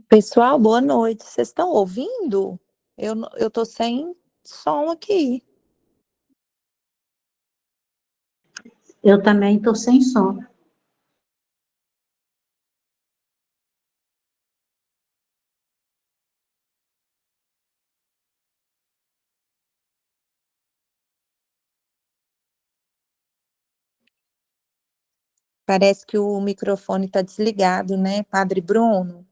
Pessoal, boa noite. Vocês estão ouvindo? Eu tô sem som aqui. Eu também estou sem som. Parece que o microfone está desligado, né, Padre Bruno?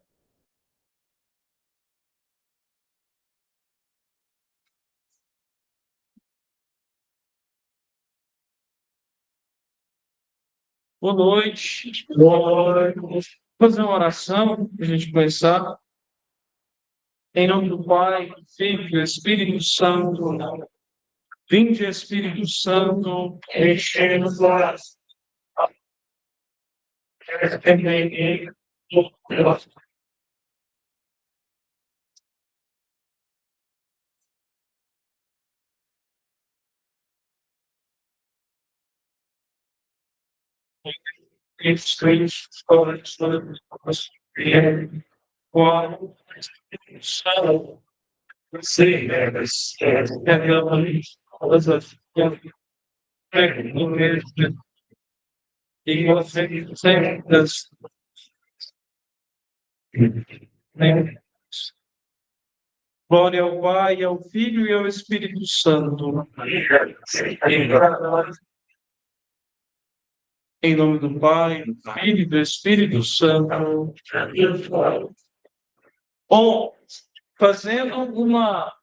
Boa noite. Boa noite. Vamos fazer uma oração para a gente começar. Em nome do Pai, do Filho e do Espírito Santo. Vinde, Espírito Santo, enche-nos nós. Esses três histórias todas qual são você todas as e você certas glória ao Pai, ao Filho e ao Espírito Santo. Em nome do Pai, do Filho e do Espírito Santo. Bom, fazendo uma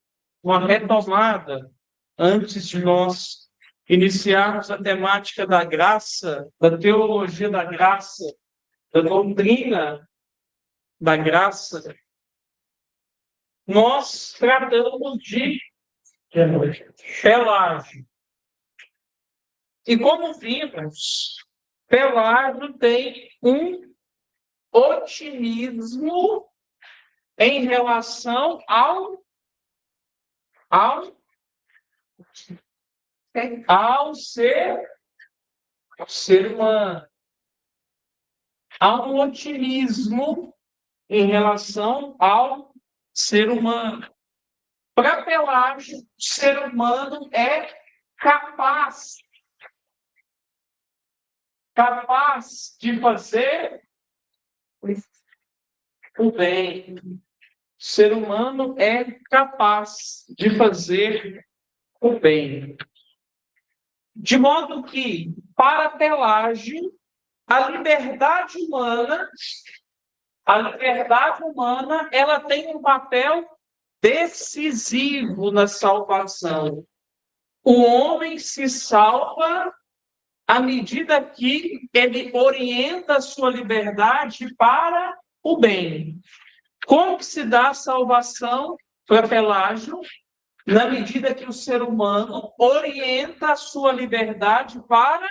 retomada, antes de nós iniciarmos a temática da graça, da teologia da graça, da doutrina da graça, nós tratamos de Pelágio. E como vimos, Pelágio tem um otimismo em relação ao ser humano. Há um otimismo em relação ao ser humano. Para Pelágio, o ser humano é capaz de fazer o bem. O ser humano é capaz de fazer o bem. De modo que, para Pelágio, a liberdade humana, ela tem um papel decisivo na salvação. O homem se salva à medida que ele orienta a sua liberdade para o bem. Como que se dá a salvação para Pelágio? Na medida que o ser humano orienta a sua liberdade para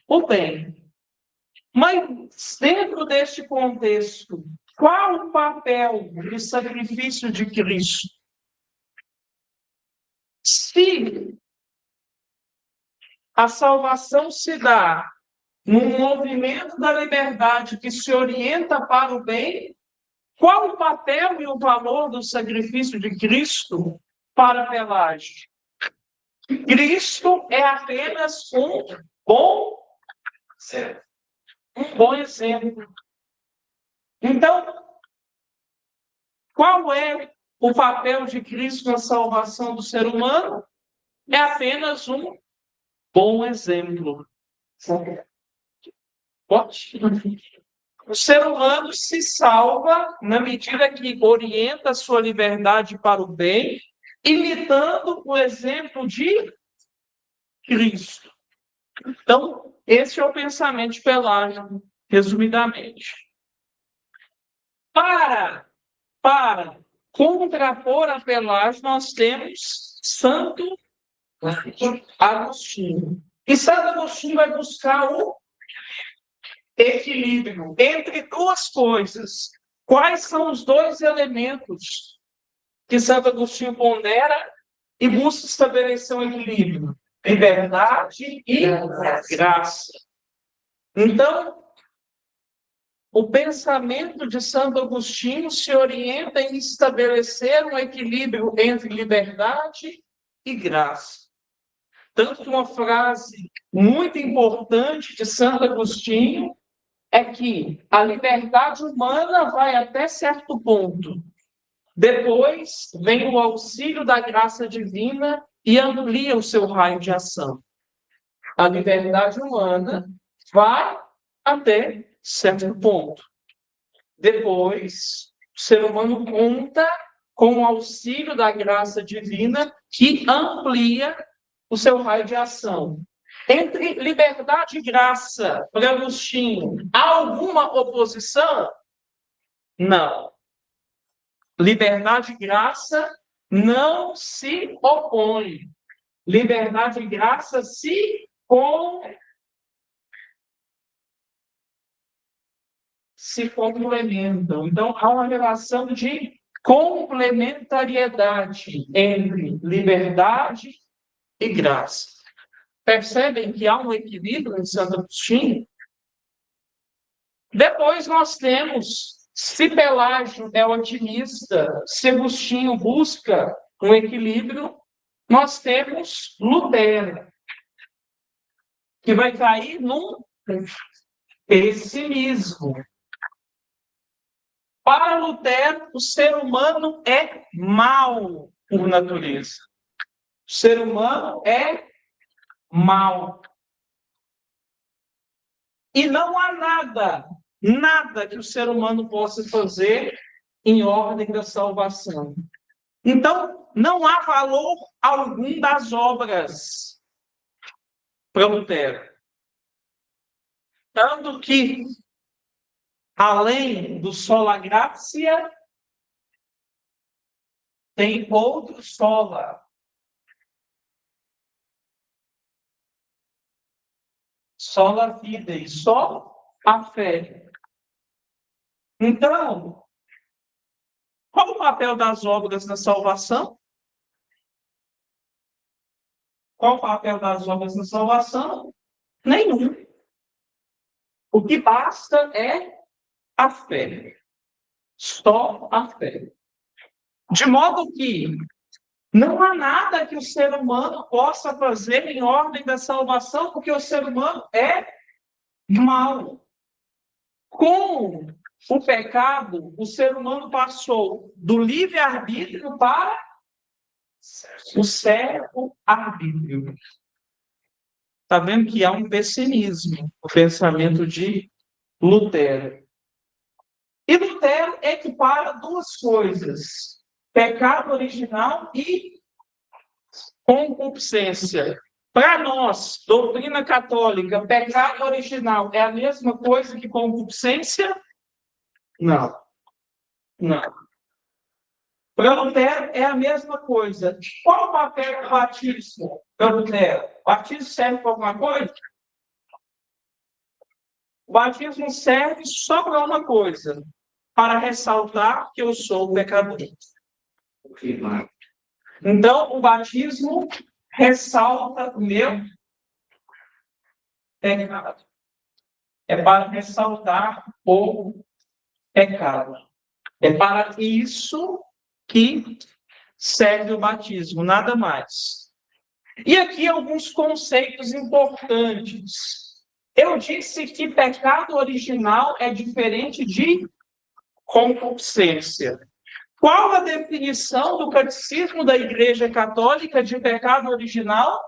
o bem. Mas, dentro deste contexto, qual o papel do sacrifício de Cristo? Se a salvação se dá num movimento da liberdade que se orienta para o bem, qual o papel e o valor do sacrifício de Cristo para Pelágio? Cristo é apenas um bom exemplo. Então, qual é o papel de Cristo na salvação do ser humano? É apenas um bom exemplo. O ser humano se salva na medida que orienta a sua liberdade para o bem, imitando o exemplo de Cristo. Então, esse é o pensamento de Pelágio, resumidamente. Para contrapor a Pelágio, nós temos Santo Agostinho. E Santo Agostinho vai buscar o equilíbrio entre duas coisas. Quais são os dois elementos que Santo Agostinho pondera e busca estabelecer um equilíbrio? Liberdade e graça. Então, o pensamento de Santo Agostinho se orienta em estabelecer um equilíbrio entre liberdade e graça. Tanto que uma frase muito importante de Santo Agostinho é que a liberdade humana vai até certo ponto. Depois vem o auxílio da graça divina e amplia o seu raio de ação. A liberdade humana vai até certo ponto. Depois, o ser humano conta com o auxílio da graça divina que amplia o seu raio de ação. Entre liberdade e graça, para Agostinho, há alguma oposição? Não. Liberdade e graça não se opõem. Liberdade e graça se complementam. Então, há uma relação de complementariedade entre liberdade e graça. Percebem que há um equilíbrio em Santo Agostinho? Depois nós temos, se Pelágio é otimista, se Agostinho busca um equilíbrio, nós temos Lutero, que vai cair num pessimismo. Para Lutero, o ser humano é mau por natureza. O ser humano é mau. E não há nada que o ser humano possa fazer em ordem da salvação. Então, não há valor algum das obras para Lutero. Tanto que, além do sola gratia, tem outro sola. Sola fide, só a fé. Então, qual o papel das obras na salvação? Qual o papel das obras na salvação? Nenhum. O que basta é a fé. Só a fé. De modo que não há nada que o ser humano possa fazer em ordem da salvação, porque o ser humano é mau. Com o pecado, o ser humano passou do livre-arbítrio para o servo-arbítrio. Está vendo que há um pessimismo no pensamento de Lutero. E Lutero equipara duas coisas: pecado original e concupiscência. Para nós, doutrina católica, pecado original é a mesma coisa que concupiscência? Não. Não. Para Lutero é a mesma coisa. Qual o papel do batismo para Lutero? O batismo serve para alguma coisa? O batismo serve só para uma coisa: para ressaltar que eu sou pecador. Então, o batismo ressalta o meu pecado. É para ressaltar o pecado. É para isso que serve o batismo, nada mais. E aqui alguns conceitos importantes. Eu disse que pecado original é diferente de concupiscência. Qual a definição do Catecismo da Igreja Católica de pecado original?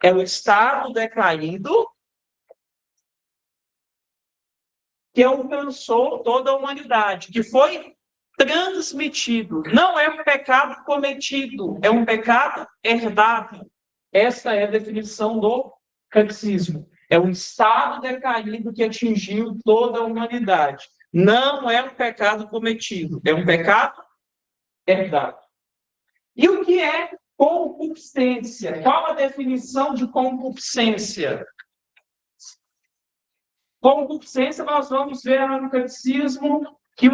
É o estado decaído que alcançou toda a humanidade, que foi transmitido. Não é um pecado cometido, é um pecado herdado. Essa é a definição do Catecismo. É um estado decaído que atingiu toda a humanidade. Não é um pecado cometido, é um pecado herdado. E o que é concupiscência? Qual a definição de concupiscência? Concupiscência, nós vamos ver no Catecismo que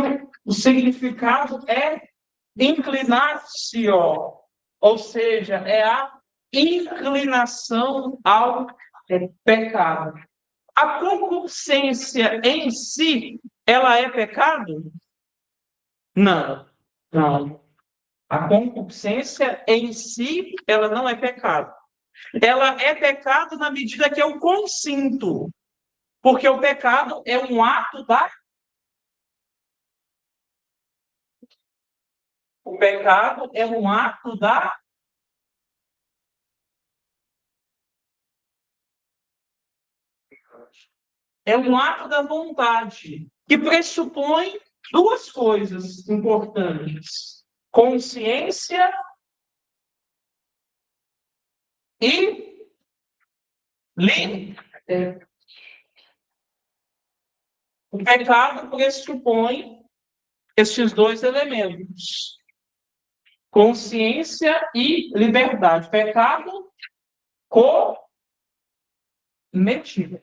o significado é inclinatio, ou seja, é a inclinação ao pecado. A concupiscência em si, ela é pecado? Não, não. A concupiscência em si, ela não é pecado. Ela é pecado na medida que eu consinto. Porque o pecado é um ato da... O pecado é um ato da... É um ato da vontade, que pressupõe duas coisas importantes: consciência e livre. O pecado pressupõe esses dois elementos: consciência e liberdade. Pecado cometido.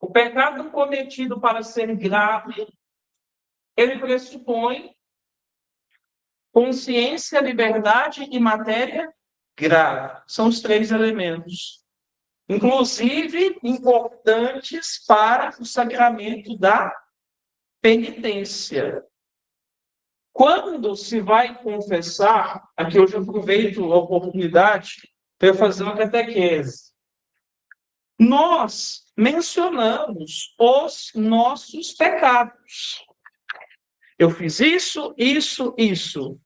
O pecado cometido, para ser grave, ele pressupõe consciência, liberdade e matéria grave. São os três elementos, inclusive importantes para o sacramento da penitência. Quando se vai confessar, aqui hoje eu aproveito a oportunidade para eu fazer uma catequese. Nós mencionamos os nossos pecados. Eu fiz isso, isso, isso.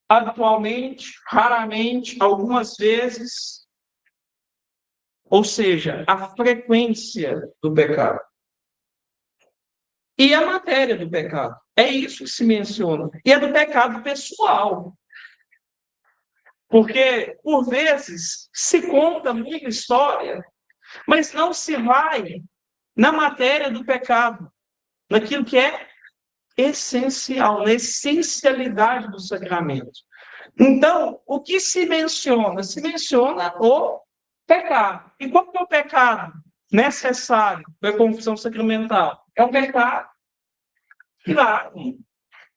Habitualmente, raramente, algumas vezes. Ou seja, a frequência do pecado. E a matéria do pecado. É isso que se menciona. E é do pecado pessoal. Porque, por vezes, se conta muita história, mas não se vai na matéria do pecado, naquilo que é essencial, na essencialidade do sacramento. Então, o que se menciona? Se menciona o pecado. E qual é o pecado necessário para a confissão sacramental? É um pecado grave.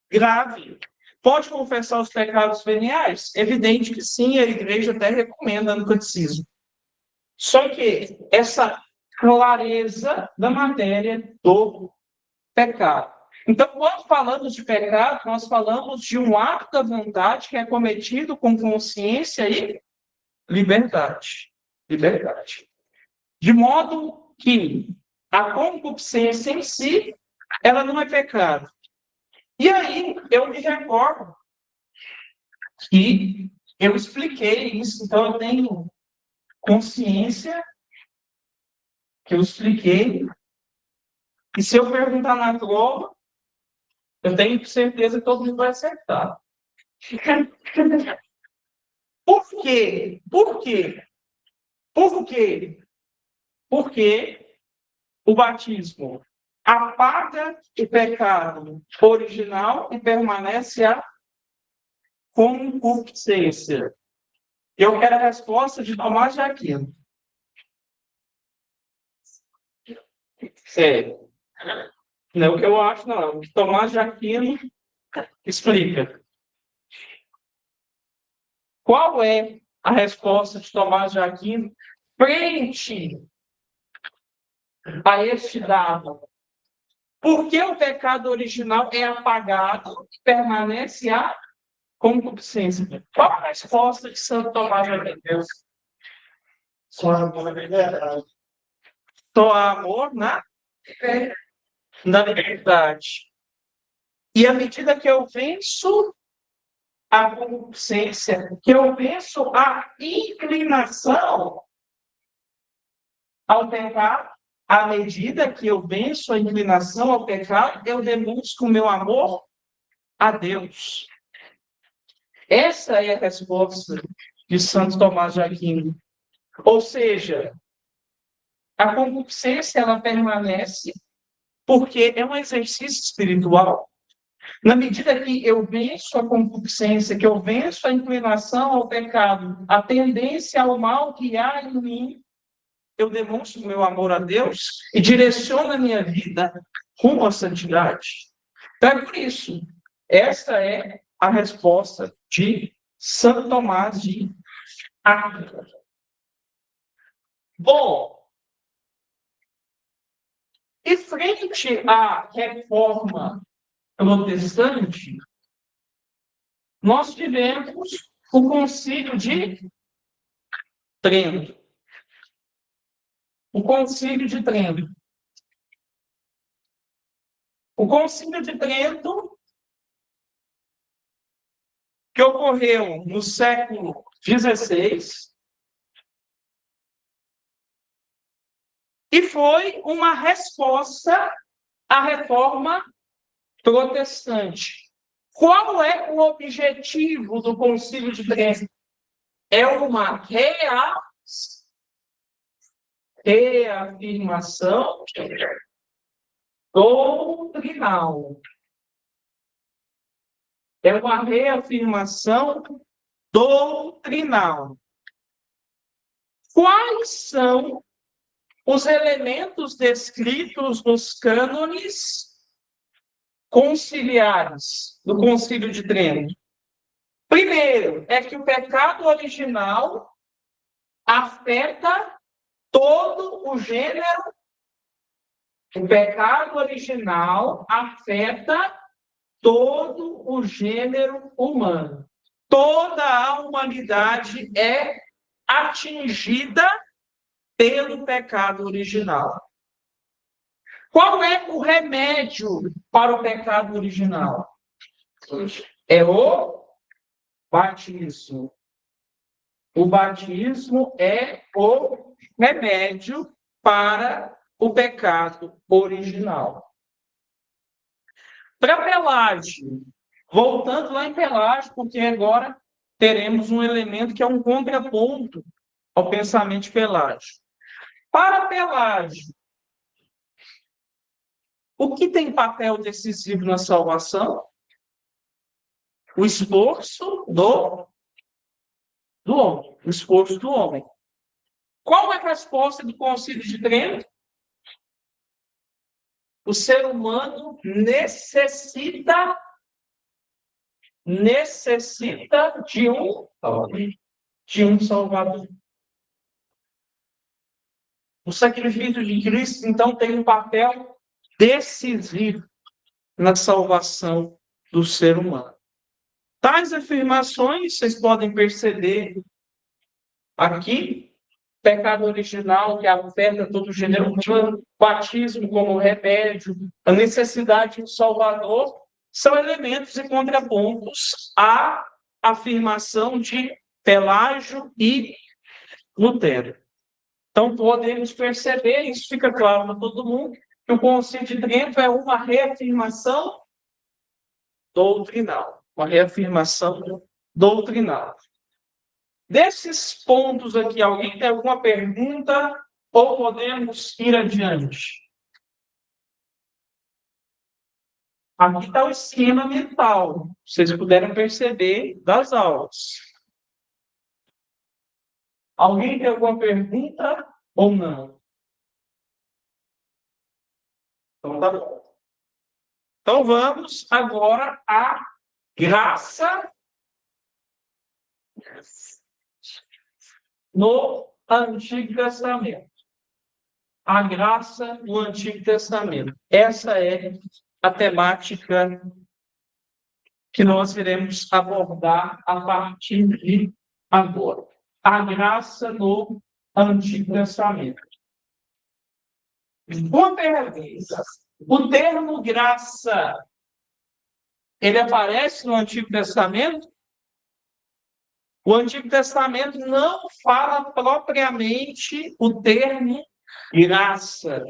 Grave. Pode confessar os pecados veniais? Evidente que sim, a igreja até recomenda no catecismo. Só que essa clareza da matéria do pecado. Então, quando falamos de pecado, nós falamos de um ato da vontade que é cometido com consciência e liberdade. Liberdade. De modo que a concupiscência em si, ela não é pecado. E aí, eu me recordo que eu expliquei isso, então eu tenho consciência que eu expliquei. E se eu perguntar na prova, eu tenho certeza que todo mundo vai acertar. Por quê? Por quê? Por quê? Porque o batismo apaga o pecado original e permanece a concupiscência. Eu quero a resposta de Tomás de Aquino. Sério. Não é o que eu acho, não. Tomás de Aquino explica. Qual é a resposta de Tomás de Aquino frente a este dado? Por que o pecado original é apagado e permanece a concupiscência? Qual a resposta de Santo Tomás de Aquino? Só amor na liberdade. Só amor na liberdade. E à medida que eu venço a concupiscência, que eu venço a inclinação ao pecado, à medida que eu venço a inclinação ao pecado, eu demonstro o meu amor a Deus. Essa é a resposta de Santo Tomás de Aquino. Ou seja, a concupiscência ela permanece porque é um exercício espiritual. Na medida que eu venço a concupiscência, que eu venço a inclinação ao pecado, a tendência ao mal que há em mim, eu demonstro o meu amor a Deus e direciono a minha vida rumo à santidade. Então é por isso, esta é a resposta de Santo Tomás de Aquino. Bom, e frente à reforma protestante, nós tivemos o Concílio de Trento. O Concílio de Trento. O Concílio de Trento, que ocorreu no século XVI, e foi uma resposta à reforma protestante. Qual é o objetivo do Concílio de Trento? É uma reafirmação doutrinal. É uma reafirmação doutrinal. Quais são os elementos descritos nos cânones conciliares do Concílio de Trento? Primeiro, é que o pecado original afeta todo o gênero. O pecado original afeta todo o gênero humano. Toda a humanidade é atingida pelo pecado original. Qual é o remédio para o pecado original? É o batismo. O batismo é o remédio para o pecado original. Para Pelágio, voltando lá em Pelágio, porque agora teremos um elemento que é um contraponto ao pensamento de Pelágio. Para Pelágio, o que tem papel decisivo na salvação? O esforço do homem. O esforço do homem. Qual é a resposta do Concílio de Trento? O ser humano necessita de um Salvador. O sacrifício de Cristo, então, tem um papel decisivo na salvação do ser humano. Tais afirmações, vocês podem perceber aqui, pecado original que afeta todo o gênero humano, batismo como remédio, a necessidade de um Salvador, são elementos e contrapontos à afirmação de Pelágio e Lutero. Então, podemos perceber, isso fica claro para todo mundo, que o Concílio de Trento é uma reafirmação doutrinal. Uma reafirmação doutrinal. Desses pontos aqui, alguém tem alguma pergunta ou podemos ir adiante? Aqui está o esquema mental, vocês puderam perceber das aulas. Alguém tem alguma pergunta ou não? Então tá bom. Então vamos agora à graça no Antigo Testamento. A graça no Antigo Testamento. Essa é a temática que nós iremos abordar a partir de agora. A graça no Antigo Testamento. Uma pergunta. O termo graça, ele aparece no Antigo Testamento? O Antigo Testamento não fala propriamente o termo graça,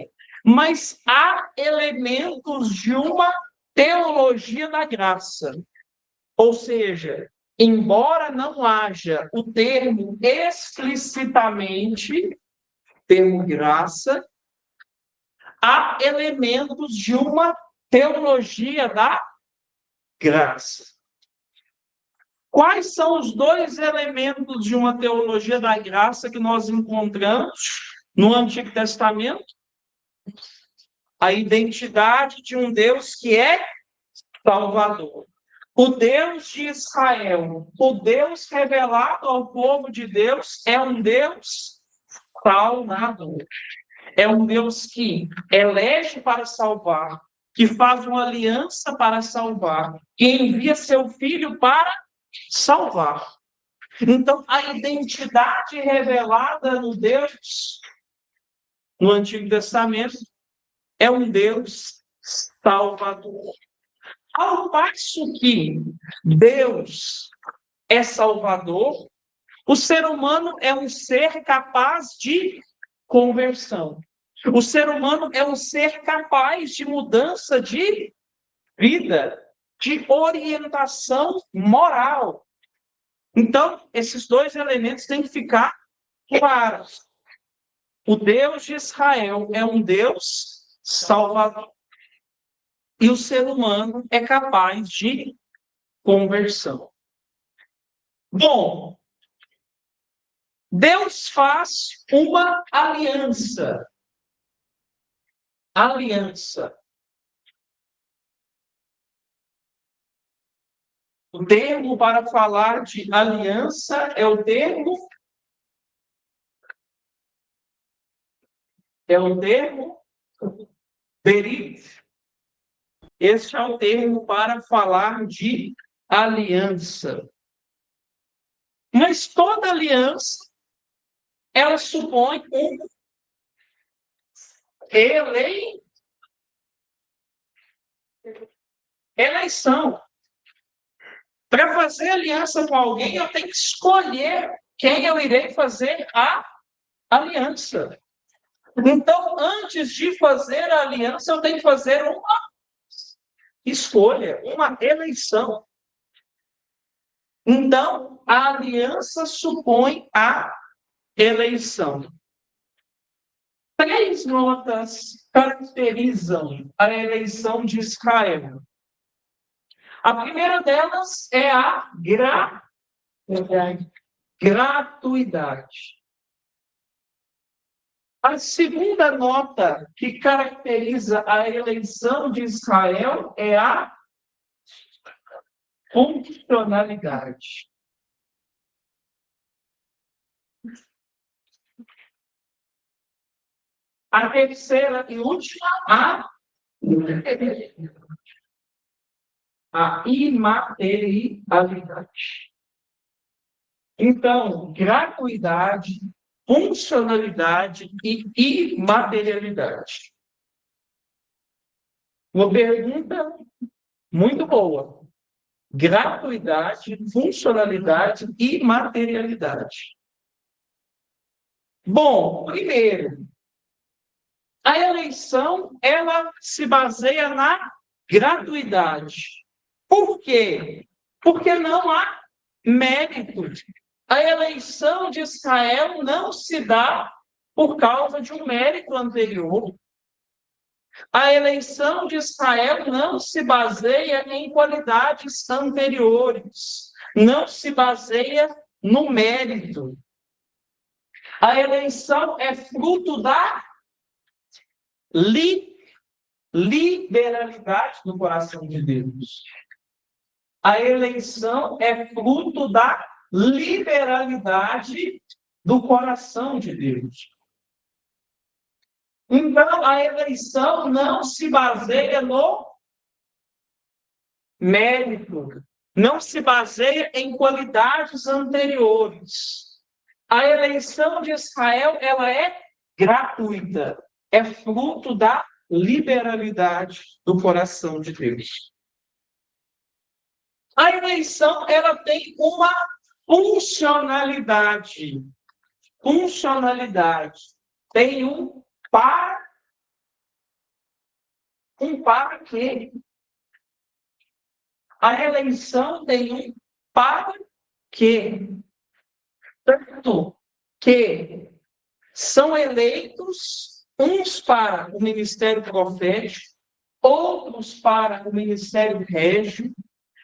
mas há elementos de uma teologia da graça. Ou seja, embora não haja o termo explicitamente, termo graça, há elementos de uma teologia da graça. Quais são os dois elementos de uma teologia da graça que nós encontramos no Antigo Testamento? A identidade de um Deus que é Salvador. O Deus de Israel, o Deus revelado ao povo de Deus, é um Deus Salvador. É um Deus que elege para salvar, que faz uma aliança para salvar, que envia seu Filho para salvar. Então, a identidade revelada no Deus, no Antigo Testamento, é um Deus salvador. Ao passo que Deus é salvador, o ser humano é um ser capaz de conversão. O ser humano é um ser capaz de mudança de vida, de orientação moral. Então, esses dois elementos têm que ficar claros. O Deus de Israel é um Deus salvador. E o ser humano é capaz de conversão. Bom, Deus faz uma aliança. Aliança. O termo para falar de aliança é o termo berit. Este é o termo para falar de aliança. Mas toda aliança, ela supõe uma eleição. Para fazer aliança com alguém, eu tenho que escolher quem eu irei fazer a aliança. Então, antes de fazer a aliança, eu tenho que fazer uma escolha, uma eleição. Então, a aliança supõe a eleição. 3 notas caracterizam a eleição de Israel. A primeira delas é a gratuidade. A segunda nota que caracteriza a eleição de Israel é a funcionalidade. A terceira e última, a imaterialidade. Então, gratuidade, funcionalidade e imaterialidade. Uma pergunta muito boa. Gratuidade, funcionalidade e materialidade. Bom, primeiro, a eleição, ela se baseia na gratuidade. Por quê? Porque não há mérito. A eleição de Israel não se dá por causa de um mérito anterior. A eleição de Israel não se baseia em qualidades anteriores. Não se baseia no mérito. A eleição é fruto da liberalidade do coração de Deus. A eleição é fruto da liberalidade do coração de Deus. Então, a eleição não se baseia no mérito, não se baseia em qualidades anteriores. A eleição de Israel, ela é gratuita, é fruto da liberalidade do coração de Deus. A eleição, ela tem uma funcionalidade. Funcionalidade. Tem um para quê? A eleição tem um para quê? Tanto que são eleitos uns para o ministério profético, outros para o ministério régio.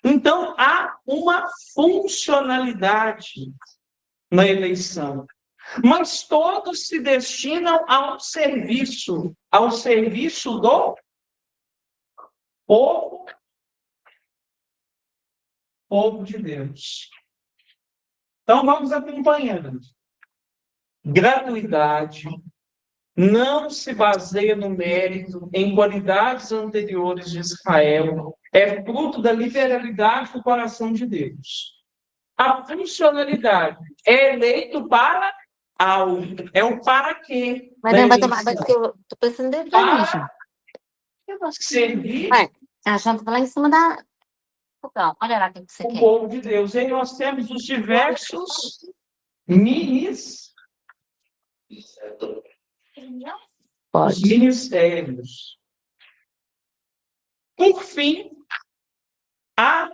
Então, há uma funcionalidade na eleição. Mas todos se destinam ao serviço do povo de Deus. Então, vamos acompanhando. gratuidade, não se baseia no mérito, em qualidades anteriores de Israel, é fruto da liberalidade do coração de Deus. A funcionalidade é eleito para algo, é o para quê. Mas não, porque eu tô pensando em Para Eu gosto de servir a janta tá lá em cima da fogão. Olha lá o que você o quer. povo de Deus. E aí nós temos os diversos os ministérios. Por fim, a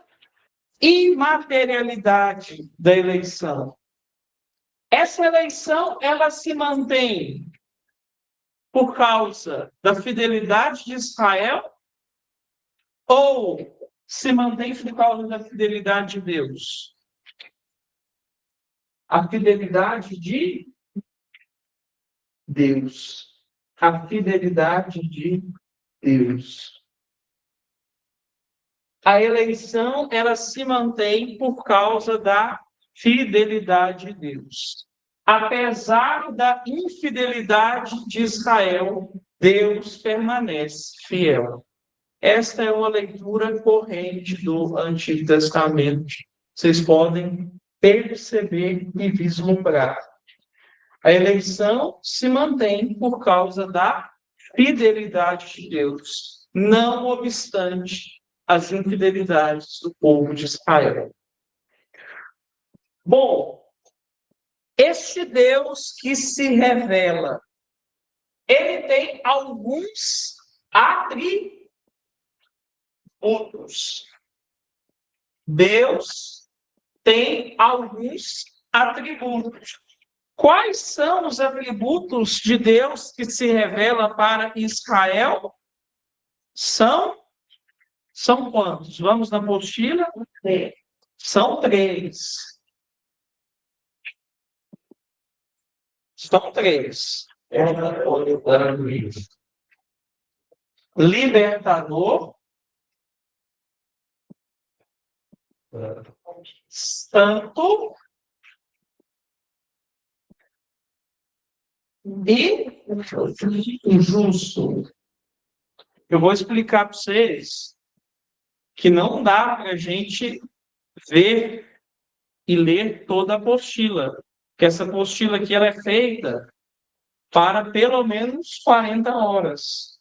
imaterialidade da eleição. Essa eleição, ela se mantém por causa da fidelidade de Israel ou se mantém por causa da fidelidade de Deus? A fidelidade de Deus. A fidelidade de Deus. A eleição, ela se mantém por causa da fidelidade de Deus. Apesar da infidelidade de Israel, Deus permanece fiel. Esta é uma leitura corrente do Antigo Testamento. Vocês podem perceber e vislumbrar. A eleição se mantém por causa da fidelidade de Deus, não obstante as infidelidades do povo de Israel. Bom, este Deus que se revela, ele tem alguns atributos. Deus tem alguns atributos. Quais são os atributos de Deus que se revela para Israel? São quantos? Vamos na apostila? São 3. São 3. Libertador, santo e justo. Eu vou explicar para vocês que não dá para a gente ver e ler toda a apostila. Que essa apostila aqui ela é feita para pelo menos 40 horas.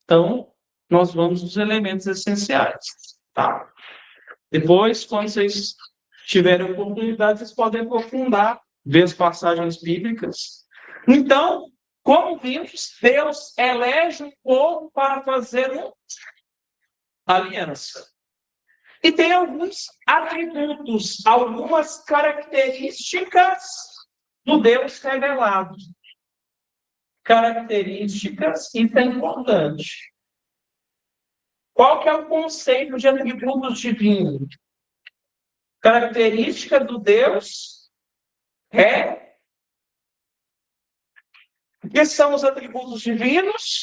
Então, nós vamos nos elementos essenciais. Tá? Depois, quando vocês tiverem oportunidade, vocês podem aprofundar, ver as passagens bíblicas. Então, como vimos, Deus elege um povo para fazer uma aliança. E tem alguns atributos, algumas características do Deus revelado. Características, isso é importante. Qual que é o conceito de atributos divinos? Característica do Deus é... O que são os atributos divinos?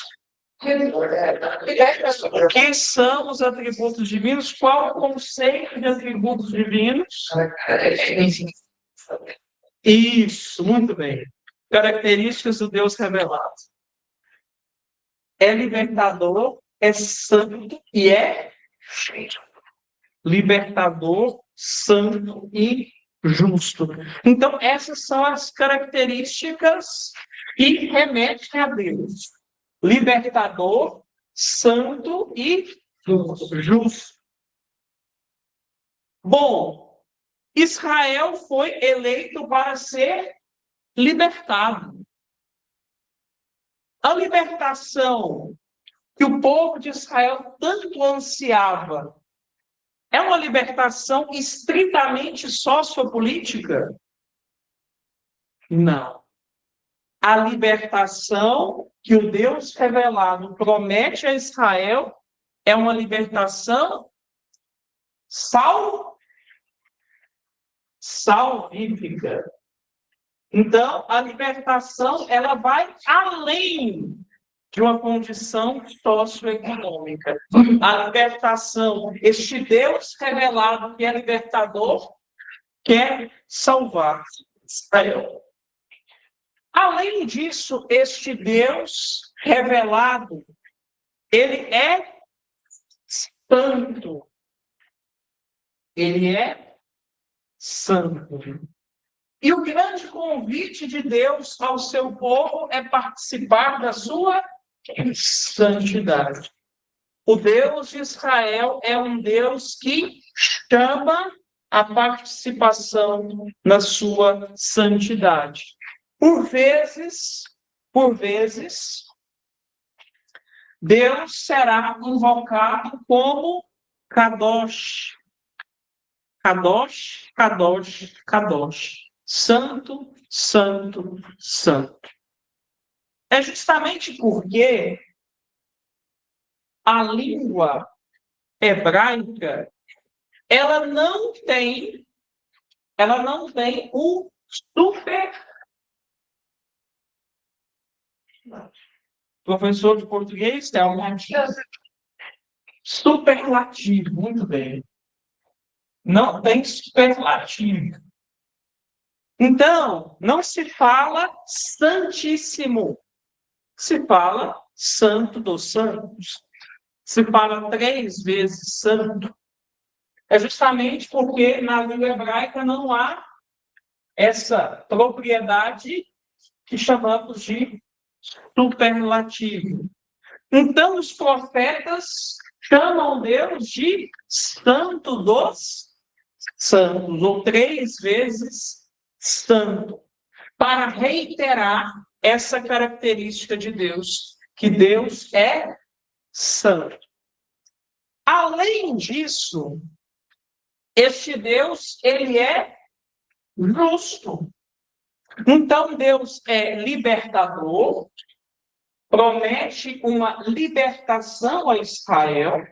O que são os atributos divinos? Qual é o conceito de atributos divinos? Isso, muito bem. Características do Deus revelado. É libertador, é santo e é libertador, santo e justo. Então, essas são as características que remetem a Deus. Libertador, santo e justo. Bom, Israel foi eleito para ser libertado. A libertação que o povo de Israel tanto ansiava é uma libertação estritamente sociopolítica? Não. A libertação que o Deus revelado promete a Israel é uma libertação salvífica. Então, a libertação ela vai além de uma condição socioeconômica. A libertação, este Deus revelado que é libertador, quer salvar Israel. Além disso, este Deus revelado, ele é santo. Ele é santo. E o grande convite de Deus ao seu povo é participar da sua santidade. O Deus de Israel é um Deus que chama a participação na sua santidade. Por vezes, Deus será invocado como Kadosh. Kadosh, Kadosh, Kadosh. Santo, santo, santo. É justamente porque a língua hebraica, ela não tem o professor de português, é um superlativo, muito bem. Não tem superlativo. Então, não se fala santíssimo. Se fala santo dos santos. Se fala 3 vezes santo. É justamente porque na língua hebraica não há essa propriedade que chamamos de superlativo. Então, os profetas chamam Deus de santo dos santos, ou 3 vezes santo, para reiterar essa característica de Deus, que Deus é santo. Além disso, este Deus, ele é justo. Então, Deus é libertador, promete uma libertação a Israel.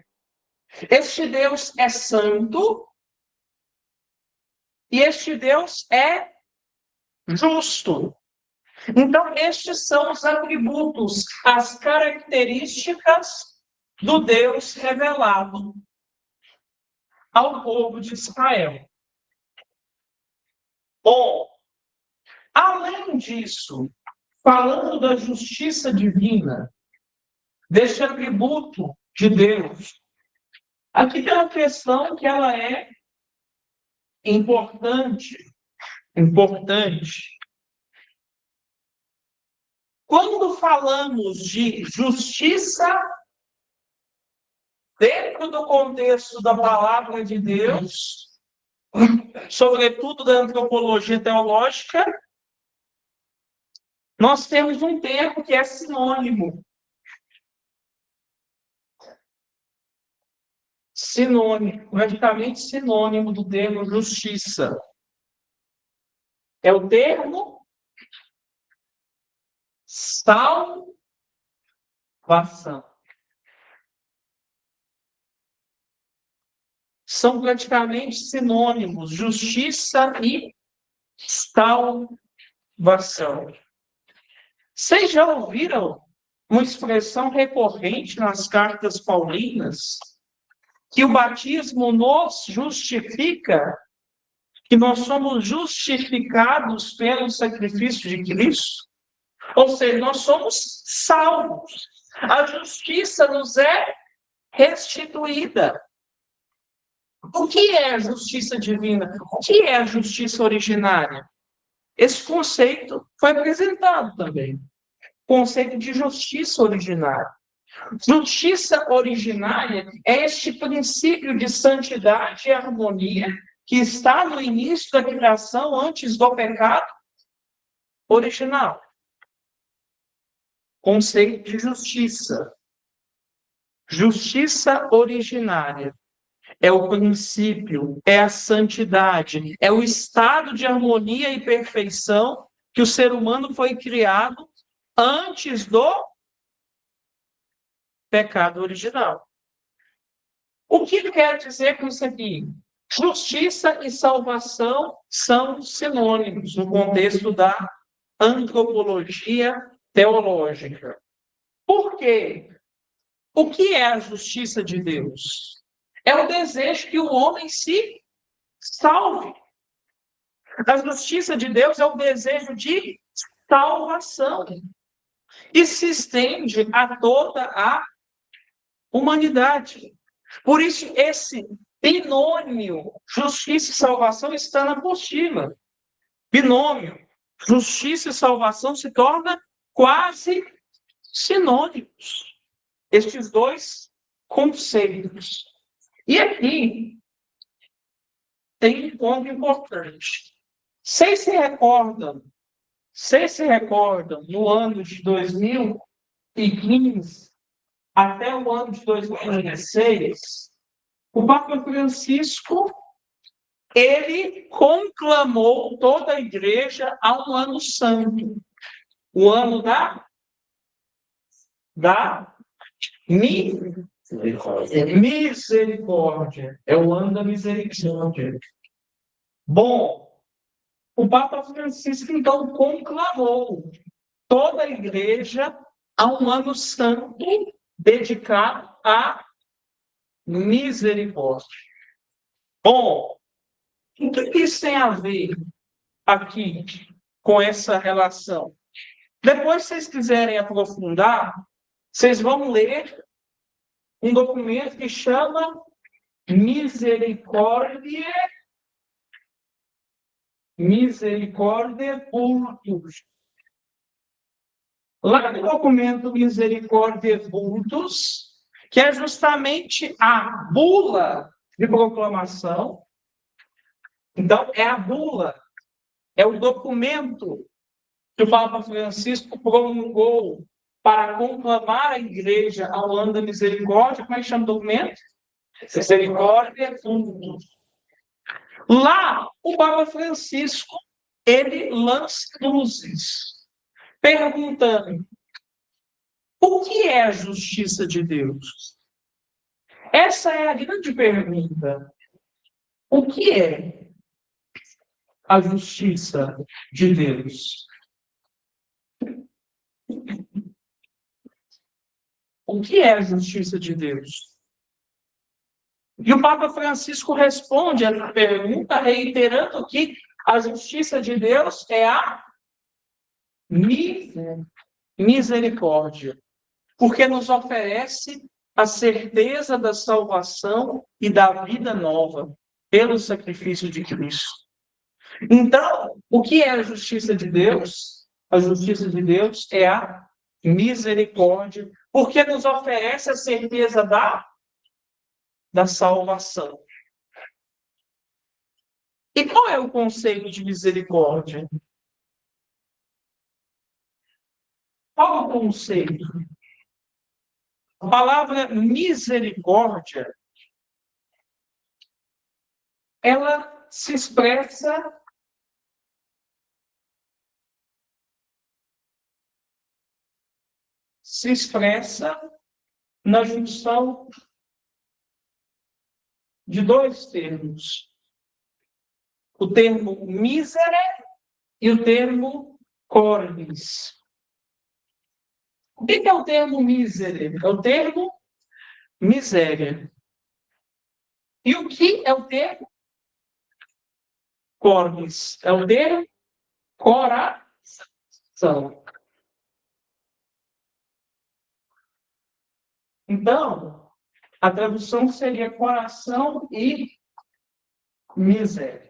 Este Deus é santo e este Deus é justo. Então, estes são os atributos, as características do Deus revelado ao povo de Israel. Bom, além disso, falando da justiça divina, deste atributo de Deus, aqui tem uma questão que ela é importante. Quando falamos de justiça dentro do contexto da palavra de Deus, sobretudo da antropologia teológica, nós temos um termo que é sinônimo. Praticamente sinônimo do termo justiça. É o termo salvação. São praticamente sinônimos, justiça e salvação. Vocês já ouviram uma expressão recorrente nas cartas paulinas? Que o batismo nos justifica, que nós somos justificados pelo sacrifício de Cristo. Ou seja, nós somos salvos. A justiça nos é restituída. O que é a justiça divina? O que é a justiça originária? Esse conceito foi apresentado também. O conceito de justiça originária. Justiça originária é este princípio de santidade e harmonia que está no início da criação, antes do pecado original. Conceito de justiça. Justiça originária é o princípio, é a santidade, é o estado de harmonia e perfeição que o ser humano foi criado antes do pecado original. O que quer dizer com isso aqui? Justiça e salvação são sinônimos no contexto da antropologia teológica. Por quê? O que é a justiça de Deus? É o desejo que o homem se salve. A justiça de Deus é o desejo de salvação. E se estende a toda a humanidade. Por isso, esse binômio, justiça e salvação, está na apostila. Binômio, justiça e salvação se torna quase sinônimos. Estes dois conceitos. E aqui tem um ponto importante. Vocês se recordam, no ano de 2015 até o ano de 2016, o Papa Francisco, ele conclamou toda a igreja a um ano santo, o ano da misericórdia. É o ano da misericórdia. Bom, o Papa Francisco, então, conclamou toda a igreja a um ano santo dedicado à misericórdia. Bom, o que isso tem a ver aqui com essa relação? Depois, se vocês quiserem aprofundar, vocês vão ler um documento que chama Misericórdia Vultus. Lá no documento Misericórdia Vultus, que é justamente a bula de proclamação. Então, é a bula, é o documento que o Papa Francisco promulgou para conclamar a igreja ao ano da misericórdia. Como é que chama o documento? Misericórdia Vultus. Lá, o Papa Francisco, ele lança luzes, perguntando: o que é a justiça de Deus? Essa é a grande pergunta. O que é a justiça de Deus? O que é a justiça de Deus? E o Papa Francisco responde a essa pergunta, reiterando que a justiça de Deus é a misericórdia, porque nos oferece a certeza da salvação e da vida nova pelo sacrifício de Cristo. Então, o que é a justiça de Deus? A justiça de Deus é a misericórdia, porque nos oferece a certeza da salvação. E qual é o conceito de misericórdia? Qual é o conceito? A palavra misericórdia, ela se expressa na junção de dois termos. O termo misere e o termo cordis. O que é o termo misere? É o termo miséria. E o que é o termo cordis? É o termo coração. Então, a tradução seria coração e miséria.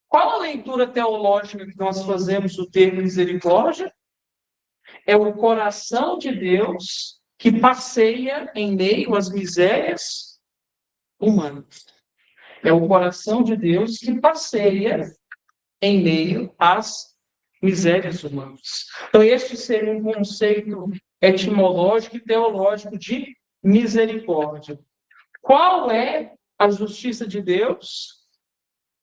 Qual a leitura teológica que nós fazemos do termo misericórdia? É o coração de Deus que passeia em meio às misérias humanas. É o coração de Deus que passeia em meio às misérias humanas. Então, este seria um conceito etimológico e teológico de misericórdia. Qual é a justiça de Deus?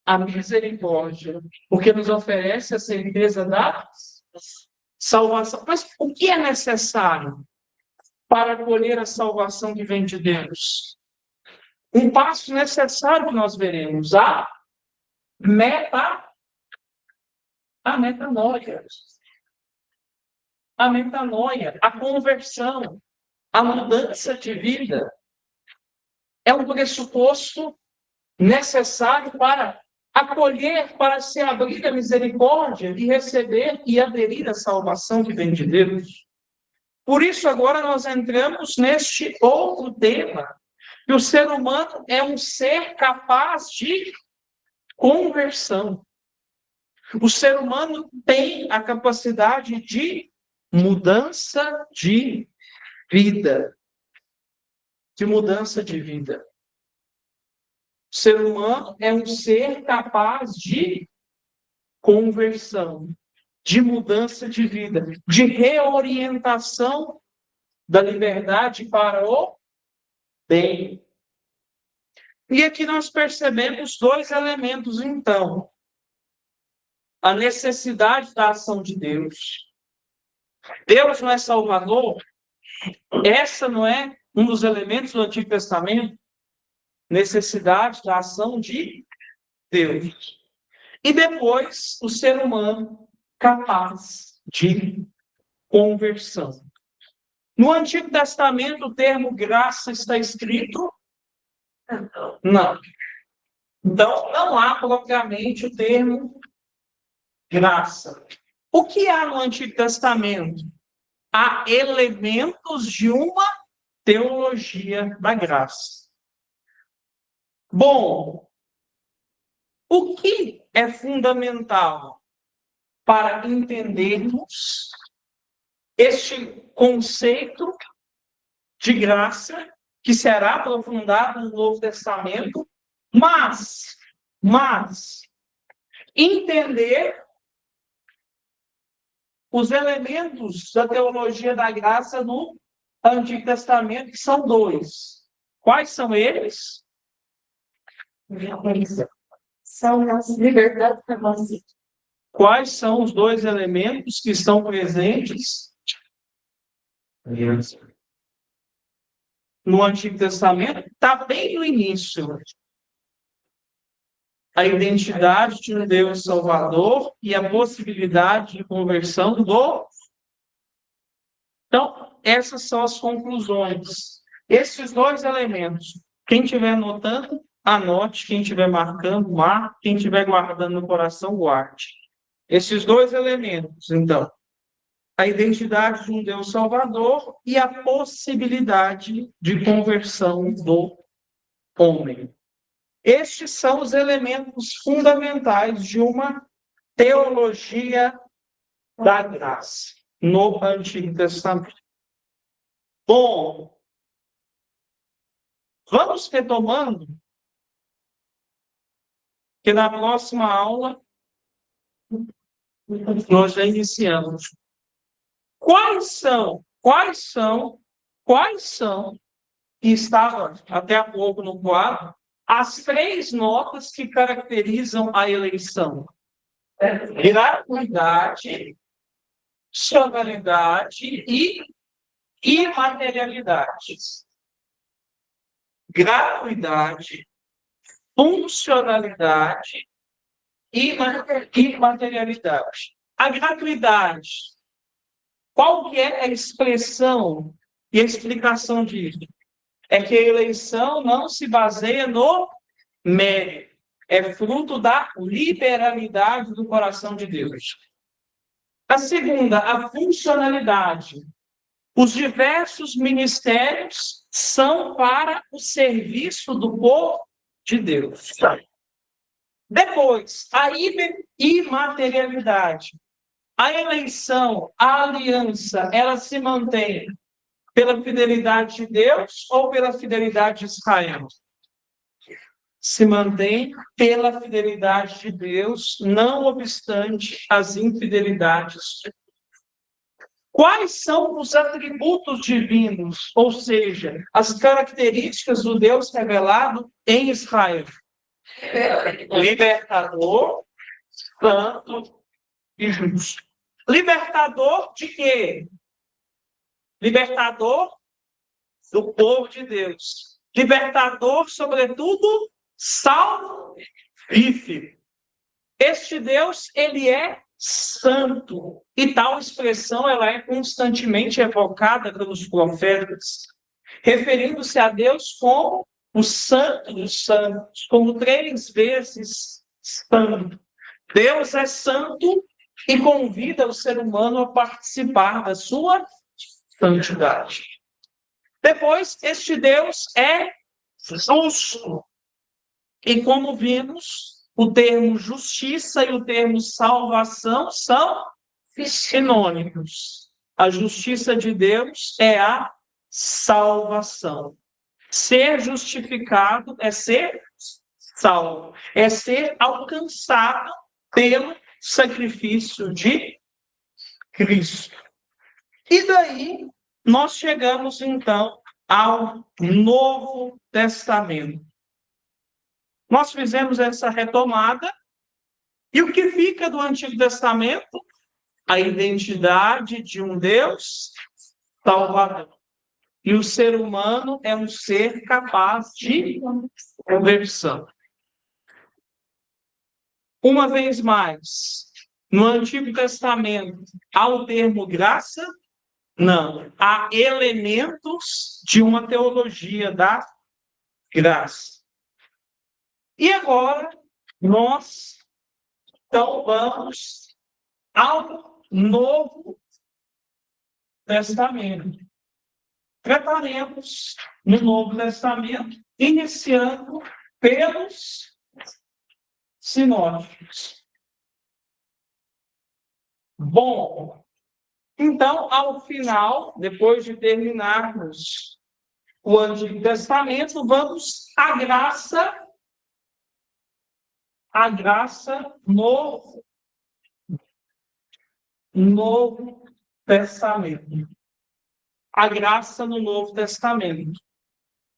A misericórdia, porque nos oferece a certeza da salvação. Mas o que é necessário para colher a salvação que vem de Deus? Um passo necessário que nós veremos, a metanoia. A metanoia, a conversão, a mudança de vida é um pressuposto necessário para acolher para se abrir a misericórdia e receber e aderir à salvação que vem de Deus. Por isso, agora nós entramos neste outro tema, que o ser humano é um ser capaz de conversão. O ser humano tem a capacidade de mudança de vida. De mudança de vida. O ser humano é um ser capaz de conversão, de mudança de vida, de reorientação da liberdade para o bem. E aqui nós percebemos dois elementos, então. A necessidade da ação de Deus. Deus não é Salvador? Essa não é um dos elementos do Antigo Testamento? Necessidade da ação de Deus. E depois, o ser humano capaz de conversão. No Antigo Testamento, o termo graça está escrito? Não. Então, não há propriamente o termo graça. O que há no Antigo Testamento? Há elementos de uma teologia da graça. Bom, o que é fundamental para entendermos este conceito de graça que será aprofundado no Novo Testamento, mas entender os elementos da teologia da graça no Antigo Testamento, que são dois. Quais são eles? São as liberdades para você. Quais são os dois elementos que estão presentes no Antigo Testamento? Está bem no início. A identidade de um Deus Salvador e a possibilidade de conversão do... Então, essas são as conclusões. Esses dois elementos. Quem estiver anotando, anote. Quem estiver marcando, marque. Quem estiver guardando no coração, guarde. Esses dois elementos, então. A identidade de um Deus Salvador e a possibilidade de conversão do homem. Estes são os elementos fundamentais de uma teologia da graça no Antigo Testamento. Bom, vamos retomando, que na próxima aula nós já iniciamos. Quais são, e estava até há pouco no quadro, as três notas que caracterizam a eleição? Gratuidade, funcionalidade e imaterialidade. Gratuidade, funcionalidade e imaterialidade. A gratuidade, qual que é a expressão e a explicação disso? É que a eleição não se baseia no mérito. É fruto da liberalidade do coração de Deus. A segunda, a funcionalidade. Os diversos ministérios são para o serviço do povo de Deus. Depois, a imaterialidade. A eleição, a aliança, ela se mantém pela fidelidade de Deus ou pela fidelidade de Israel? Se mantém pela fidelidade de Deus, não obstante as infidelidades. Quais são os atributos divinos, ou seja, as características do Deus revelado em Israel? Libertador, santo e justo. Libertador de quê? Libertador do povo de Deus. Libertador, sobretudo, salvífico. Este Deus, ele é santo. E tal expressão ela é constantemente evocada pelos profetas, referindo-se a Deus como o santo dos santos, como 3 vezes santo. Deus é santo e convida o ser humano a participar da sua santidade. Depois, este Deus é justo. E como vimos, o termo justiça e o termo salvação são sinônimos. A justiça de Deus é a salvação. Ser justificado é ser salvo, é ser alcançado pelo sacrifício de Cristo. E daí nós chegamos então ao Novo Testamento. Nós fizemos essa retomada e o que fica do Antigo Testamento? A identidade de um Deus salvador. E o ser humano é um ser capaz de conversão. Uma vez mais, no Antigo Testamento, há o termo graça? Não. Há elementos de uma teologia da graça. E agora, nós, então, vamos ao Novo Testamento. Trataremos no Novo Testamento, iniciando pelos sinóticos. Bom, então, ao final, depois de terminarmos o Antigo Testamento, vamos à graça no Novo Testamento. A graça no Novo Testamento.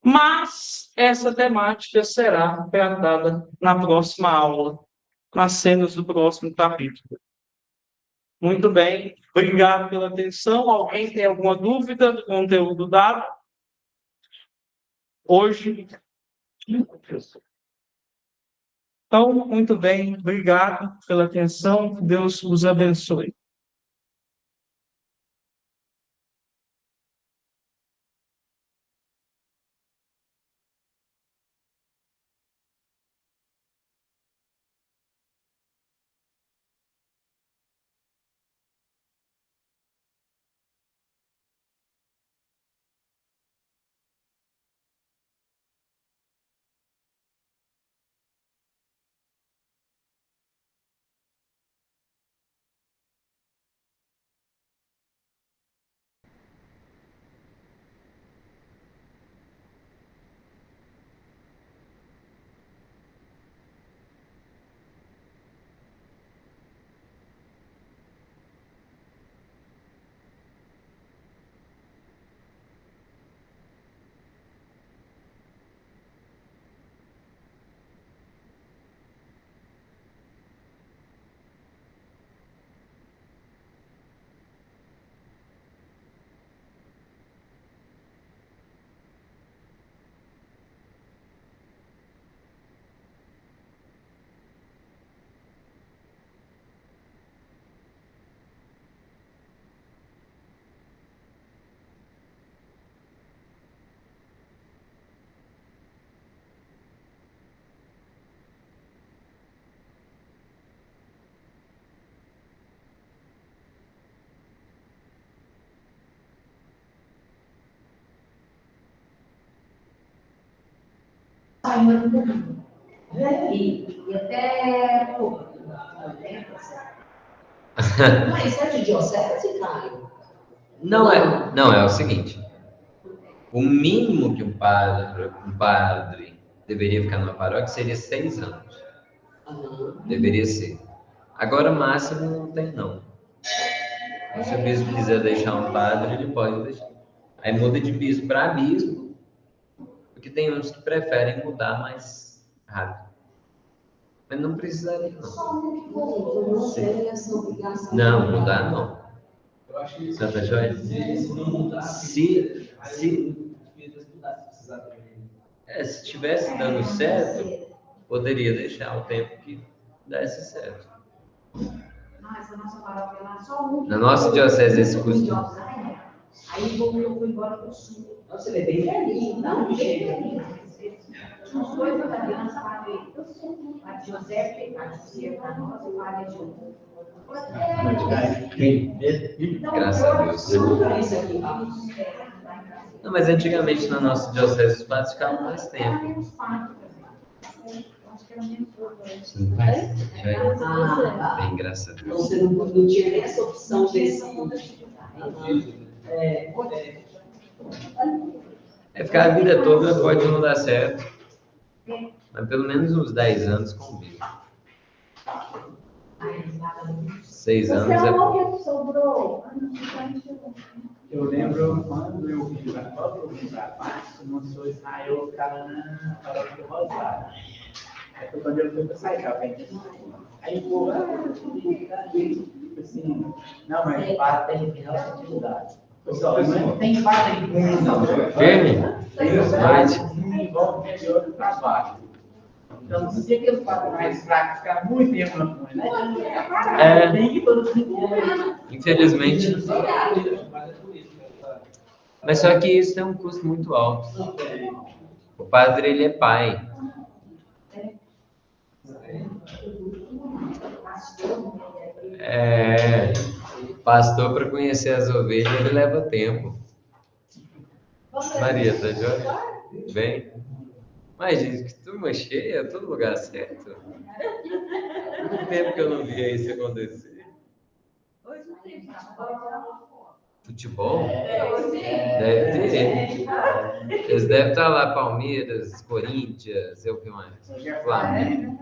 Mas essa temática será tratada na próxima aula, nas cenas do próximo capítulo. Muito bem, obrigado pela atenção. Alguém tem alguma dúvida do conteúdo dado? Hoje. Então, muito bem, obrigado pela atenção. Deus os abençoe. E até pouco tempo. Mas é de diocese, Caio? Não é o seguinte. O mínimo que um padre deveria ficar numa paróquia seria 6 anos. Deveria ser. Agora, máximo não tem, não. Se o bispo quiser deixar um padre, ele pode deixar. Aí muda de bispo para bispo, porque tem uns que preferem mudar mais rápido. Mas não precisaria, não. Não, mudar não. Santa Joyce? Se estivesse dando certo, poderia deixar o tempo que desse certo. Na nossa diocese, esse custo. Aí voltou, foi embora para o sul. Nossa, ele é bem velhinho, não? Os dois italianos fazem a Giuseppe, a Giuseppe, a nossa fazem junto. Graças a Deus. Não, mas antigamente na nossa diocese os padres ficavam mais tempo. Sim, bem, graças a Então Deus. você não tinha nem essa opção desse. Ficar a vida toda pode não dar certo, mas pelo menos uns 10 anos convive. 6 anos é pouco. Eu lembro quando eu vim para Paz, começou Israel ficar na paróquia do Rosário. Aí foi quando eu fui para Saical. Aí, pô, tipo assim, não, mas o padre tem responsabilidade. Pessoal, não tem padre Firme? em volta melhor do trabalho. Então, se aquele padre mais fraco ficar muito tempo na comunidade, tem que produzir. Infelizmente. Mas só que isso tem um custo muito alto. O padre, ele é pai. Pastor, para conhecer as ovelhas, ele leva tempo. Maria, tá joia? Bem? Mas, gente, que turma cheia, todo lugar certo. Muito tempo que eu não via isso acontecer. Futebol? Deve ter. Eles devem estar lá, Palmeiras, Corinthians, eu que mais? Flamengo.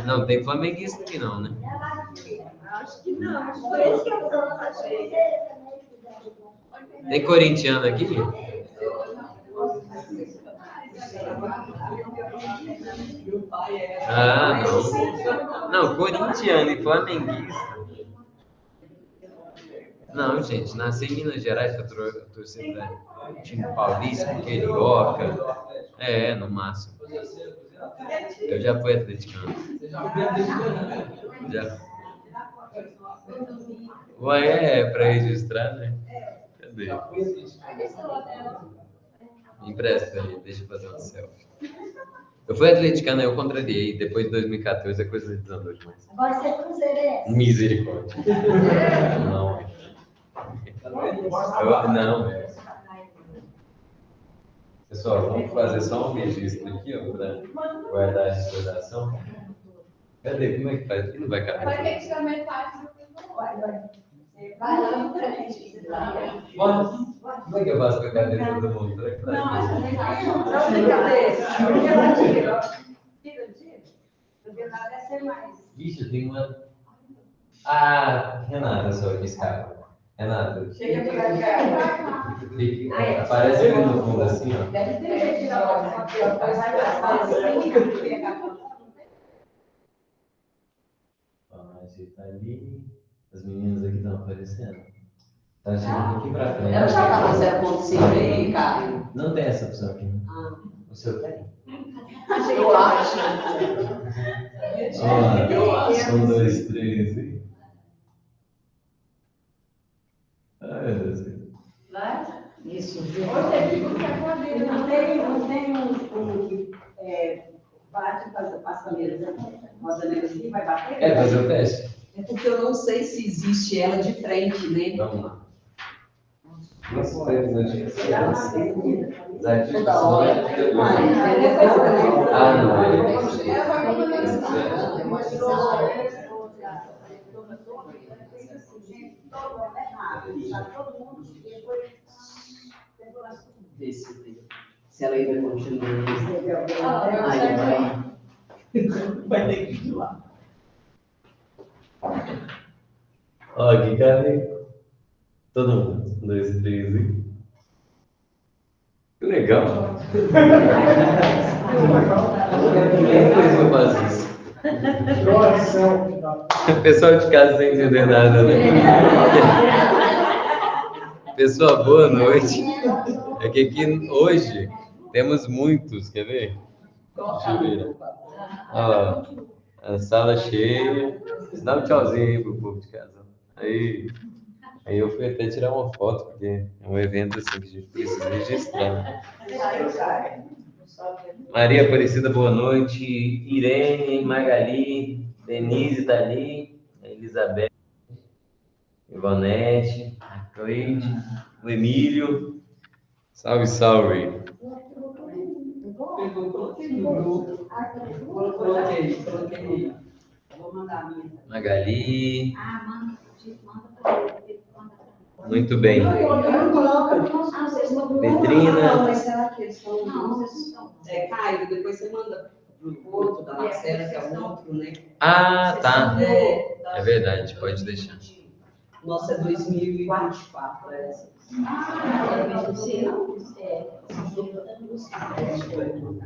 Não, tem flamenguista aqui não, né? Acho que não. Foi isso que eu achei. Tem corintiano aqui? Ah, não. Não, corintiano e flamenguista. Não, gente, nasci em Minas Gerais para torcer para time paulista, carioca. No máximo. Eu já fui atleticano. Já. Ué, para registrar, né? Cadê? Me empresta aí, deixa eu fazer uma selfie. Eu fui atleticano, eu contrariei. Depois de 2014, a coisa desandou demais. Agora você é cruzeirense. Misericórdia. Não. Não. Pessoal, vamos fazer só um registro aqui, ó, para guardar a recordação. Cadê? Como é que faz? Aqui não vai caber. Vai ter que tirar metade do vai lá pra gente. Como é que eu faço com a cadeira de todo mundo? Não, tem cadeira. Porque nada é ser mais. Vixe, eu tenho uma. Ah, Renata, só que escapa. Renata. Chega pra cá. Aparece ali no fundo assim, ó. Deve ter que tirar uma foto. A gente tá ali. As meninas aqui estão aparecendo. Tá chegando um pouquinho pra frente. Eu já tava 0,5 aí, cara. Não tem essa opção aqui. O seu tem? Eu acho. Ó, 1, 2, 3 e. Ai, meu Deus. Vai? Isso. Não tem um que bate com as cadeiras, né? Uma janeira assim, vai bater? Quer fazer o teste? É porque eu não sei se existe ela de frente, né? Vamos lá. Nossa, tem notificações. Toda hora. Se ela ainda continua. Vai ter que ir lá. Ó, aqui, cadê? Todo mundo. 1, 2, 3 e. Que legal. Quem fez eu faço isso? O pessoal de casa sem entender nada, né? Pessoal, boa noite. É que aqui hoje temos muitos, quer ver? Deixa eu ver. Ó, a sala cheia. Dá um tchauzinho aí pro povo de casa. Aí. Aí eu fui até tirar uma foto, porque é um evento assim que a gente precisa registrar. Maria Aparecida, boa noite. Irene, Magali, Denise tá ali, Elizabeth, Ivonete, a Cleide, o Emílio. Salve, salve. Coloquei. Vou mandar a minha. Magali, Manda pra ele. muito bem. Petrina, Caio, depois você manda pro outro, da Marcela, que é o outro, né? ah, tá. É verdade, pode deixar. Nossa, é 2024, essa.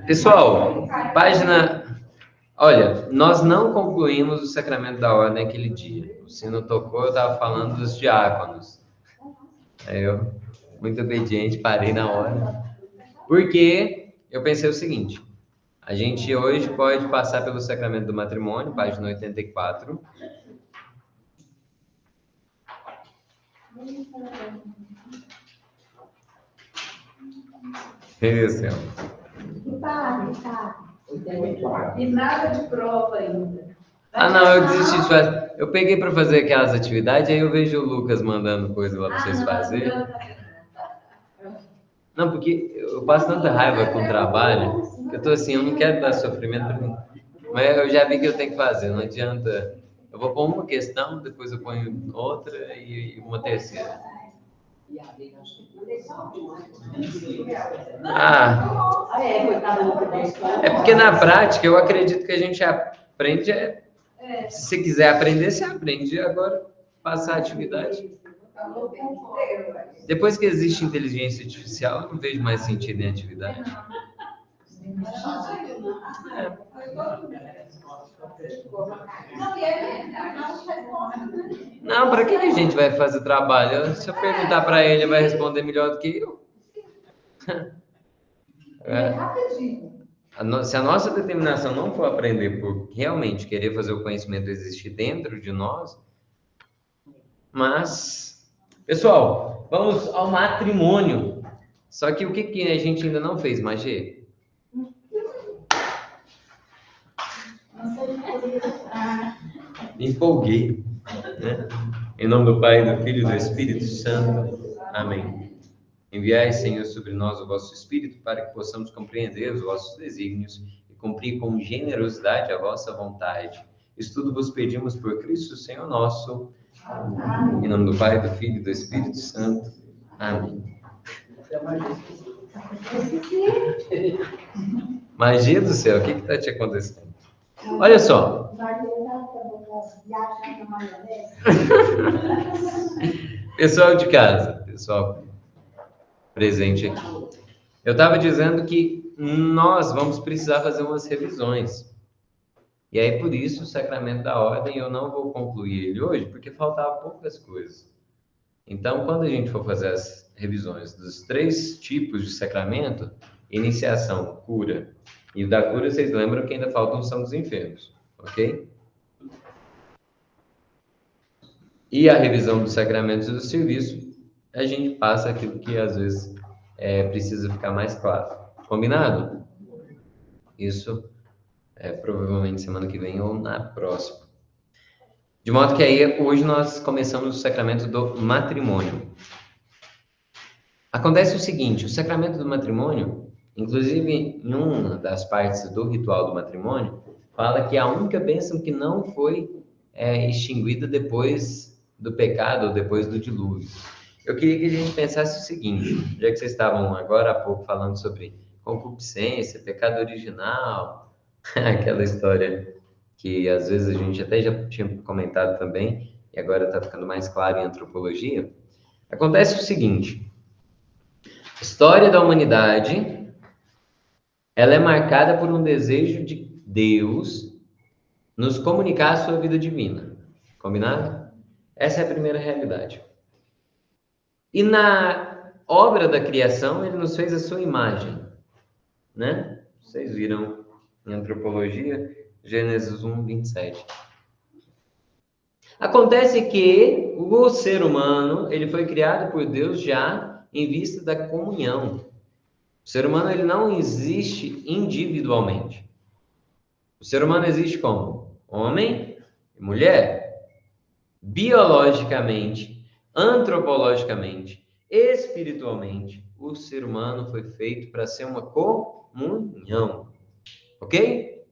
Pessoal, página. Olha, nós não concluímos o sacramento da ordem aquele dia. O sino tocou, eu estava falando dos diáconos. Aí eu, muito obediente, parei na hora. Porque eu pensei o seguinte: a gente hoje pode passar pelo sacramento do matrimônio, página 84. Isso, E nada de prova ainda. ah, não, eu desisti de fazer. Eu peguei para fazer aquelas atividades, aí eu vejo o Lucas mandando coisa lá para vocês fazerem. Não, porque eu passo tanta raiva com o trabalho, que eu tô assim, eu não quero dar sofrimento para ninguém. Mas eu já vi que eu tenho que fazer, não adianta. Eu vou pôr uma questão, depois eu ponho outra e uma terceira. Ah, é porque na prática eu acredito que a gente aprende. Se você quiser aprender, você aprende. Agora, passar a atividade. Depois que existe inteligência artificial, eu não vejo mais sentido em atividade. Não, para que a gente vai fazer trabalho? Se eu perguntar para ele, ele vai responder melhor do que eu. Se a nossa determinação não for aprender por realmente querer fazer o conhecimento existir dentro de nós, mas, pessoal, vamos ao matrimônio. Só que o que a gente ainda não fez, Magê? Me empolguei, né? Em nome do Pai, do Filho e do Espírito Santo. Amém. Enviai, Senhor, sobre nós o vosso Espírito, para que possamos compreender os vossos desígnios e cumprir com generosidade a vossa vontade. Isso tudo vos pedimos por Cristo, Senhor nosso. Amém. Em nome do Pai, do Filho e do Espírito Santo. Amém. Magia do céu, o que está te acontecendo? Olha só. Pessoal de casa, pessoal presente aqui. Eu estava dizendo que nós vamos precisar fazer umas revisões. E aí, por isso, o sacramento da ordem, eu não vou concluir ele hoje, porque faltavam poucas coisas. Então, quando a gente for fazer as revisões dos 3 tipos de sacramento, iniciação, cura, e da cura, vocês lembram que ainda faltam São dos Enfermos, ok? E a revisão dos sacramentos do serviço, a gente passa aquilo que às vezes precisa ficar mais claro. Combinado? Isso provavelmente semana que vem ou na próxima. De modo que aí hoje nós começamos o sacramento do matrimônio. Acontece o seguinte, o sacramento do matrimônio, inclusive em uma das partes do ritual do matrimônio, fala que a única bênção que não foi extinguida depois do pecado ou depois do dilúvio. Eu queria que a gente pensasse o seguinte, já que vocês estavam agora há pouco falando sobre concupiscência, pecado original, aquela história que às vezes a gente até já tinha comentado também, e agora está ficando mais claro em antropologia. Acontece o seguinte, a história da humanidade, ela é marcada por um desejo de Deus nos comunicar a sua vida divina. Combinado? Essa é a primeira realidade. E na obra da criação, ele nos fez a sua imagem, né? Vocês viram em antropologia, Gênesis 1, 27. Acontece que o ser humano, ele foi criado por Deus já em vista da comunhão. O ser humano, ele não existe individualmente. O ser humano existe como? Homem e mulher. Biologicamente, antropologicamente, espiritualmente, o ser humano foi feito para ser uma comunhão. Ok?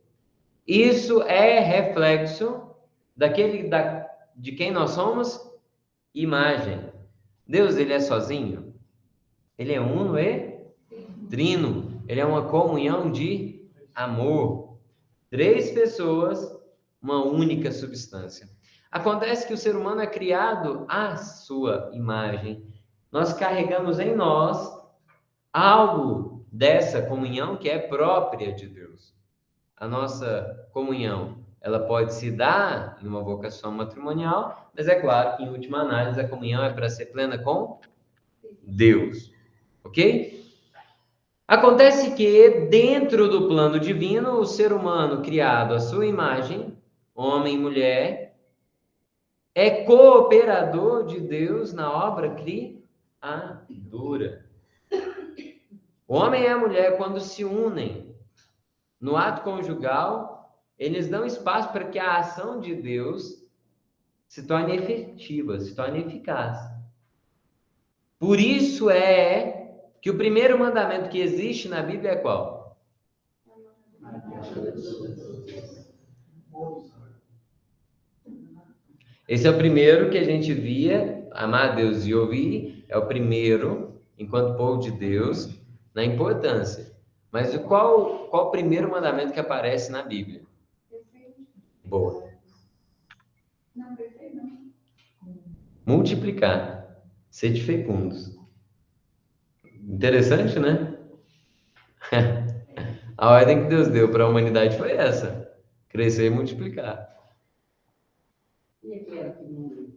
Isso é reflexo de quem nós somos? Imagem. Deus, ele é sozinho? Ele é uno e trino. Ele é uma comunhão de amor. 3 pessoas, uma única substância. Acontece que o ser humano é criado à sua imagem. Nós carregamos em nós algo dessa comunhão que é própria de Deus. A nossa comunhão, ela pode se dar em uma vocação matrimonial, mas é claro que, em última análise, a comunhão é para ser plena com Deus. Ok? Acontece que, dentro do plano divino, o ser humano criado à sua imagem, homem e mulher, é cooperador de Deus na obra criadora. O homem e a mulher, quando se unem no ato conjugal, eles dão espaço para que a ação de Deus se torne efetiva, se torne eficaz. Por isso é que o primeiro mandamento que existe na Bíblia é qual? Esse é o primeiro que a gente via, amar a Deus e ouvir, é o primeiro, enquanto povo de Deus, na importância. Mas qual o primeiro mandamento que aparece na Bíblia? Boa. Multiplicar, sede fecundos. Interessante, né? A ordem que Deus deu para a humanidade foi essa: crescer e multiplicar. E aquela que não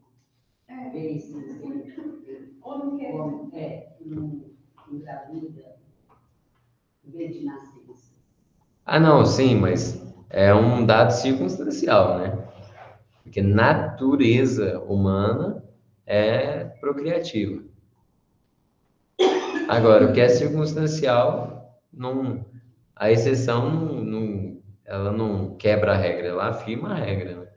fez, não engravida, em vez de nascença. Ah, não, sim, mas é um dado circunstancial, né? Porque natureza humana é procriativa. Agora, o que é circunstancial, a exceção ela não quebra a regra, ela afirma a regra, né?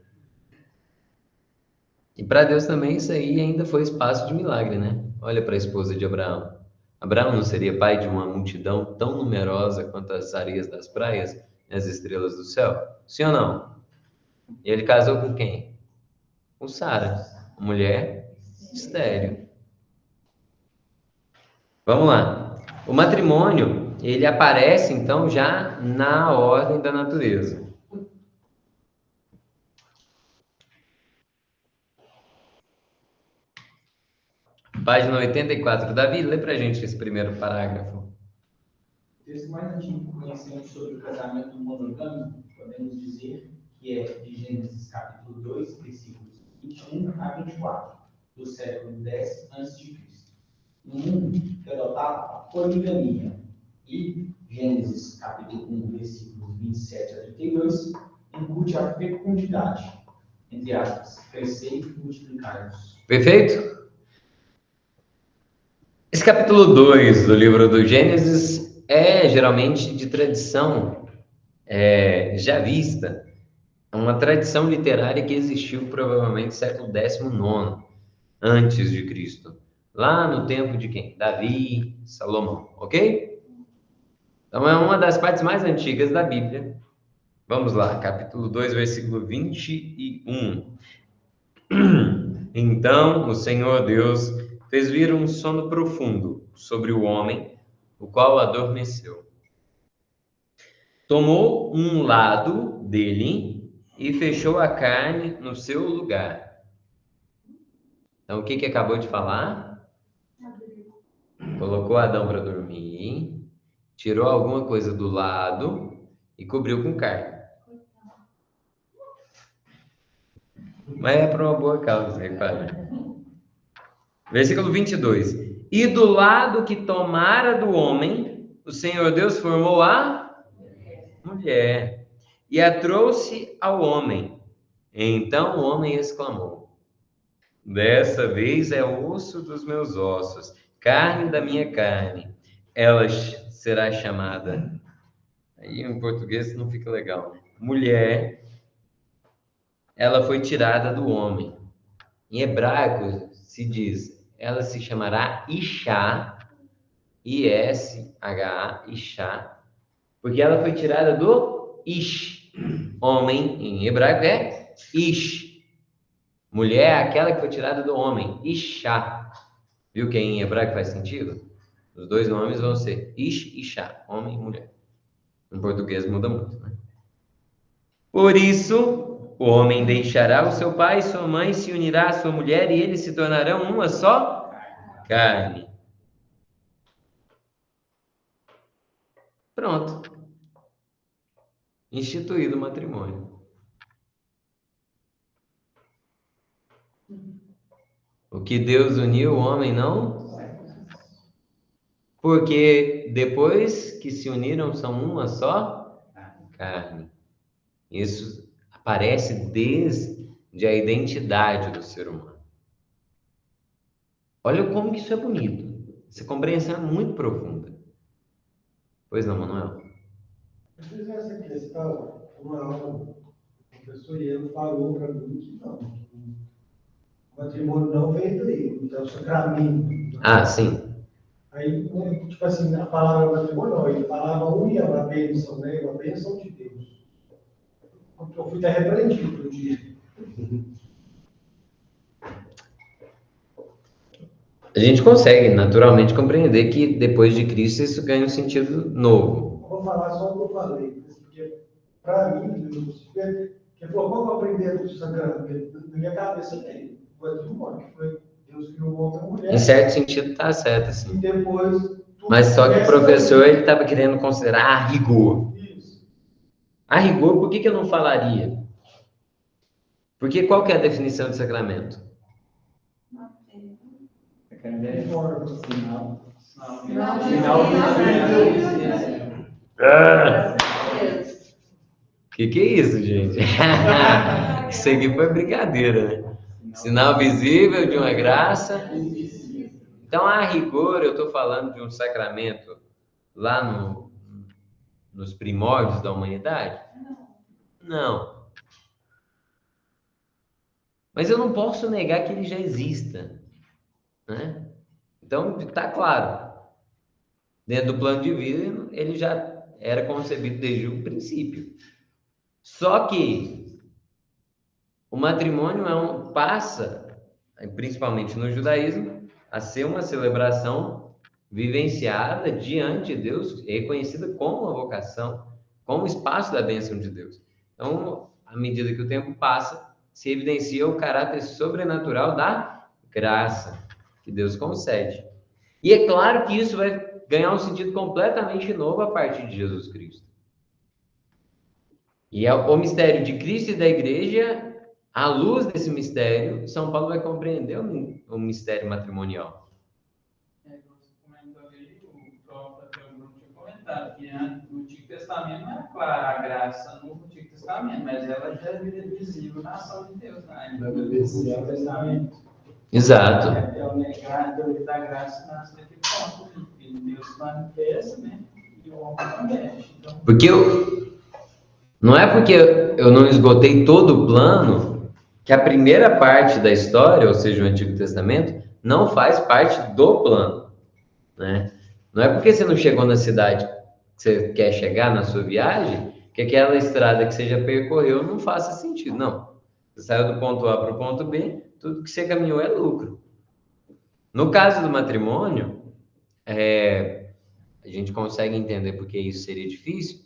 E para Deus também isso aí ainda foi espaço de milagre, né? Olha para a esposa de Abraão. Abraão não seria pai de uma multidão tão numerosa quanto as areias das praias e as estrelas do céu? Sim ou não? E ele casou com quem? Com Sara, mulher estéril. Vamos lá. O matrimônio, ele aparece então já na ordem da natureza. Página 84. Davi, lê pra gente esse primeiro parágrafo. O texto mais antigo que conhecemos sobre o casamento monogâmico, podemos dizer que é de Gênesis capítulo 2, versículos 21 a 24, do século X a.C. No mundo que adotava a poligamia, e Gênesis capítulo 1, versículos 27 a 32, incute a fecundidade, entre aspas, crescer e multiplicar-vos. Perfeito? Esse capítulo 2 do livro do Gênesis é geralmente de tradição já vista, uma tradição literária que existiu provavelmente no século XIX antes de Cristo, lá no tempo de quem? Davi, Salomão, ok? Então é uma das partes mais antigas da Bíblia. Vamos lá, capítulo 2, versículo 21. Então o Senhor Deus fez vir um sono profundo sobre o homem, o qual adormeceu. Tomou um lado dele e fechou a carne no seu lugar. Então, o que acabou de falar? Colocou Adão para dormir, tirou alguma coisa do lado e cobriu com carne. Mas é para uma boa causa, repara. Versículo 22. E do lado que tomara do homem, o Senhor Deus formou a mulher e a trouxe ao homem. Então o homem exclamou: Dessa vez é osso dos meus ossos, carne da minha carne. Ela será chamada. Aí em português não fica legal, né? Mulher, ela foi tirada do homem. Em hebraico se diz, ela se chamará Ishá, I-S-H-A, Ishá, porque ela foi tirada do Ish. Homem, em hebraico, é Ish. Mulher é aquela que foi tirada do homem, Ishá. Viu que em hebraico faz sentido? Os dois nomes vão ser Ish e Ishá, homem e mulher. Em português muda muito, né? Por isso, o homem deixará o seu pai e sua mãe, se unirá à sua mulher e eles se tornarão uma só carne. Pronto. Instituído o matrimônio. O que Deus uniu, o homem não? Porque depois que se uniram, são uma só carne. Isso aparece desde a identidade do ser humano. Olha como que isso é bonito. Essa compreensão é muito profunda. Pois não, Manuel? Eu fiz essa questão, uma aula, o professor Ian falou para mim que não, o matrimônio não veio daí, é o sacramento. Ah, sim. Aí, tipo assim, a palavra matrimônio, não, ele falava união, a bênção, né? A bênção de Deus. Eu fui até repreendido no dia. A gente consegue naturalmente compreender que depois de Cristo isso ganha um sentido novo. Vou falar só o que eu falei, porque para mim, que falou, vamos aprender do sacramento, na minha cabeça tem, foi matrimônio, que foi Deus criou uma outra mulher. Em certo sentido tá certo, assim. E depois... Mas só que o professor ele estava querendo considerar a rigor. Isso. A rigor, por que eu não falaria? Porque qual que é a definição de sacramento? Que é isso, gente? Isso aqui foi brincadeira, né? Sinal visível de uma graça. Então, a rigor, eu estou falando de um sacramento lá nos primórdios da humanidade? Não. Mas eu não posso negar que ele já exista, né? Então, está claro. Dentro do plano divino, ele já era concebido desde o princípio. Só que o matrimônio passa, principalmente no judaísmo, a ser uma celebração vivenciada diante de Deus, reconhecida como uma vocação, como espaço da bênção de Deus. Então, à medida que o tempo passa, se evidencia o caráter sobrenatural da graça que Deus concede. E é claro que isso vai ganhar um sentido completamente novo a partir de Jesus Cristo. E é o mistério de Cristo e da igreja. À luz desse mistério, São Paulo vai compreender o mistério matrimonial. Você comentou aí, o próprio Bruno tinha comentado, que no Antigo Testamento não era clara a graça no Antigo Testamento, mas ela já é visível na ação de Deus, né? No Antigo Testamento. Exato. É o negado da graça nasce daquele ponto, que Deus manifesta, né? E o homem manifesta. Então, Porque não é porque eu não esgotei todo o plano que a primeira parte da história, ou seja, o Antigo Testamento, não faz parte do plano, né? Não é porque você não chegou na cidade que você quer chegar na sua viagem, que aquela estrada que você já percorreu não faça sentido, não. Você saiu do ponto A para o ponto B, tudo que você caminhou é lucro. No caso do matrimônio, a gente consegue entender porque isso seria difícil,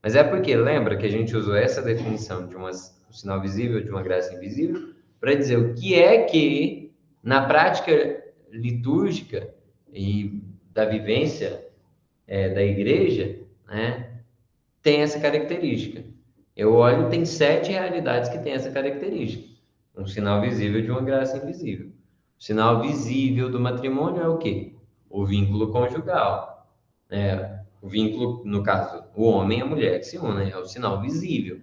mas é porque, lembra que a gente usou essa definição de um sinal visível, de uma graça invisível, para dizer o que é que, na prática litúrgica e da vivência da igreja, né, tem essa característica. Eu olho, tem 7 realidades que têm essa característica. Um sinal visível de uma graça invisível. O sinal visível do matrimônio é o quê? O vínculo conjugal. O vínculo, no caso, o homem e a mulher que se unem, é o sinal visível.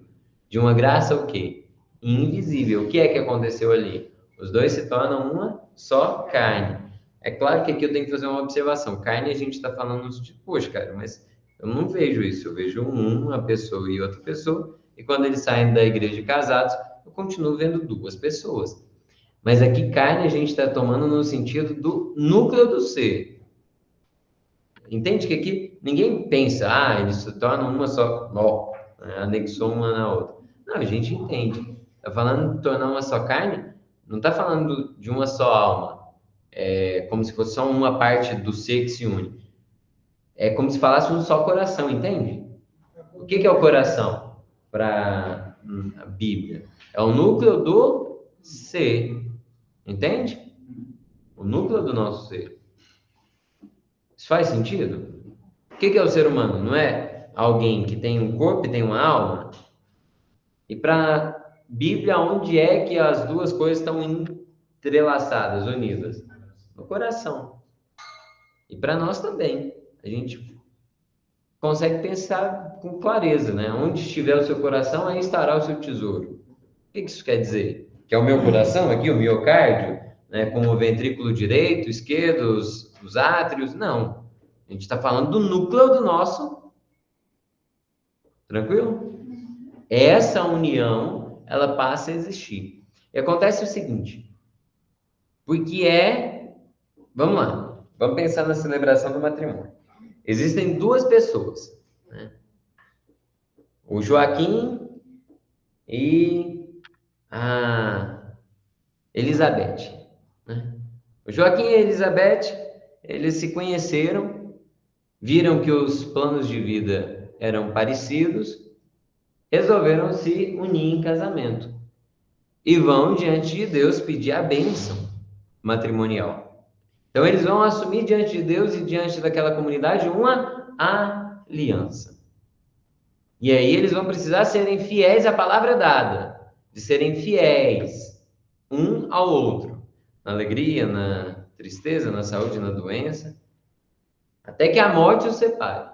De uma graça, o quê? Invisível. O que é que aconteceu ali? Os dois se tornam uma só carne. É claro que aqui eu tenho que fazer uma observação. Carne, a gente está falando de, poxa, cara, mas eu não vejo isso. Eu vejo uma pessoa e outra pessoa, e quando eles saem da igreja casados, eu continuo vendo duas pessoas. Mas aqui, carne, a gente está tomando no sentido do núcleo do ser. Entende que aqui ninguém pensa, eles se tornam uma só, anexou uma na outra. Não, a gente entende. Está falando de tornar uma só carne, não está falando de uma só alma. É como se fosse só uma parte do ser que se une. É como se falasse um só coração, entende? O que é o coração para a Bíblia? É o núcleo do ser, entende? O núcleo do nosso ser. Isso faz sentido? O que é o ser humano? Não é alguém que tem um corpo e tem uma alma? E para a Bíblia, onde é que as duas coisas estão entrelaçadas, unidas? No coração. E para nós também. A gente consegue pensar com clareza, né? Onde estiver o seu coração, aí estará o seu tesouro. O que isso quer dizer? Que é o meu coração aqui, o miocárdio, né? Com o ventrículo direito, esquerdo, os átrios? Não. A gente está falando do núcleo do nosso. Tranquilo? Essa união, ela passa a existir. E acontece o seguinte. Porque vamos lá. Vamos pensar na celebração do matrimônio. Existem duas pessoas, né? O Joaquim e a Elizabeth, né? O Joaquim e a Elizabeth, eles se conheceram, viram que os planos de vida eram parecidos, resolveram se unir em casamento e vão diante de Deus pedir a bênção matrimonial. Então, eles vão assumir diante de Deus e diante daquela comunidade uma aliança. E aí, eles vão precisar serem fiéis à palavra dada, de serem fiéis um ao outro, na alegria, na tristeza, na saúde, na doença, até que a morte os separe.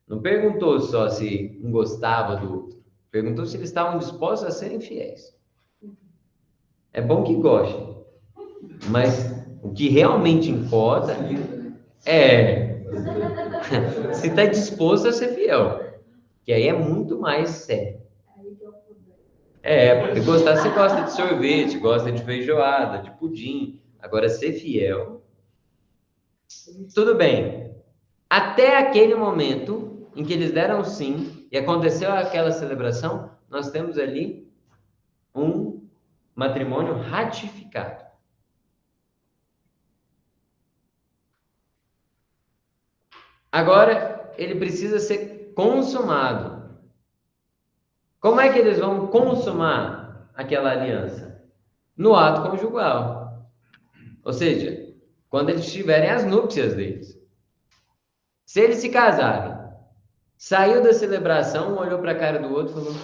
Não perguntou só se um gostava do outro, perguntou se eles estavam dispostos a serem fiéis. É bom que gostem, mas o que realmente importa é se está disposto a ser fiel, que aí é muito mais sério. Porque gostar, você gosta de sorvete, gosta de feijoada, de pudim. Agora, ser fiel, tudo bem. Até aquele momento em que eles deram sim e aconteceu aquela celebração, nós temos ali um matrimônio ratificado. Agora, ele precisa ser consumado. Como é que eles vão consumar aquela aliança? No ato conjugal. Ou seja, quando eles tiverem as núpcias deles. Se eles se casarem, saiu da celebração, um olhou para a cara do outro e falou: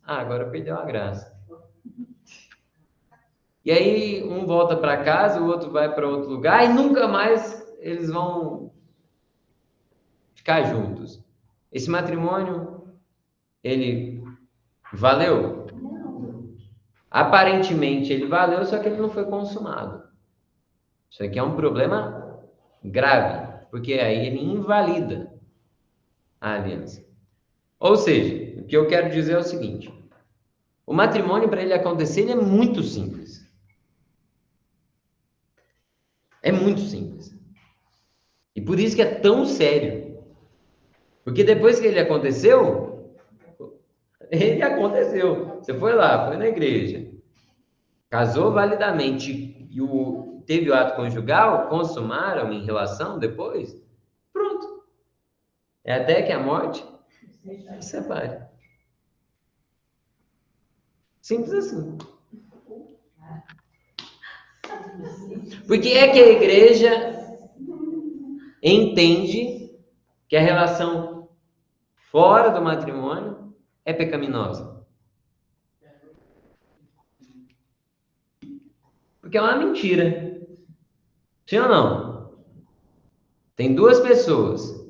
agora perdeu a graça. E aí, um volta para casa, o outro vai para outro lugar e nunca mais eles vão ficar juntos. Esse matrimônio, ele valeu? Aparentemente ele valeu, só que ele não foi consumado. Isso aqui é um problema grave, porque aí ele invalida a aliança. Ou seja, o que eu quero dizer é o seguinte: o matrimônio, para ele acontecer, ele é muito simples. É muito simples. E por isso que é tão sério. Porque depois que ele aconteceu, você foi lá, foi na igreja, casou validamente e teve o ato conjugal, consumaram em relação depois, pronto. É até que a morte se separe. Simples assim. Porque é que a igreja entende que a relação fora do matrimônio é pecaminosa. Porque é uma mentira. Sim ou não? Tem duas pessoas.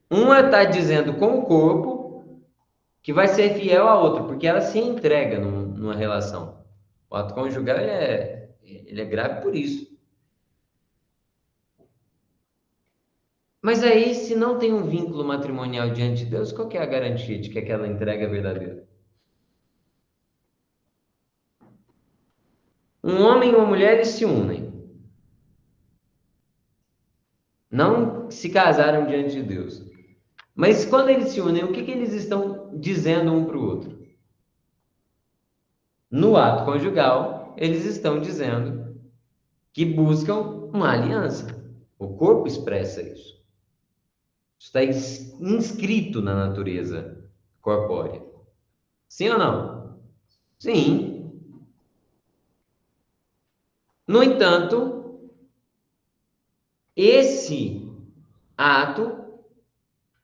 Uma está dizendo com o corpo que vai ser fiel à outra, porque ela se entrega numa relação. O ato conjugal ele é grave por isso. Mas aí, se não tem um vínculo matrimonial diante de Deus, qual que é a garantia de que aquela entrega é verdadeira? Um homem e uma mulher, eles se unem. Não se casaram diante de Deus. Mas quando eles se unem, o que eles estão dizendo um para o outro? No ato conjugal, eles estão dizendo que buscam uma aliança. O corpo expressa isso. Está inscrito na natureza corpórea. Sim ou não? Sim. No entanto, esse ato,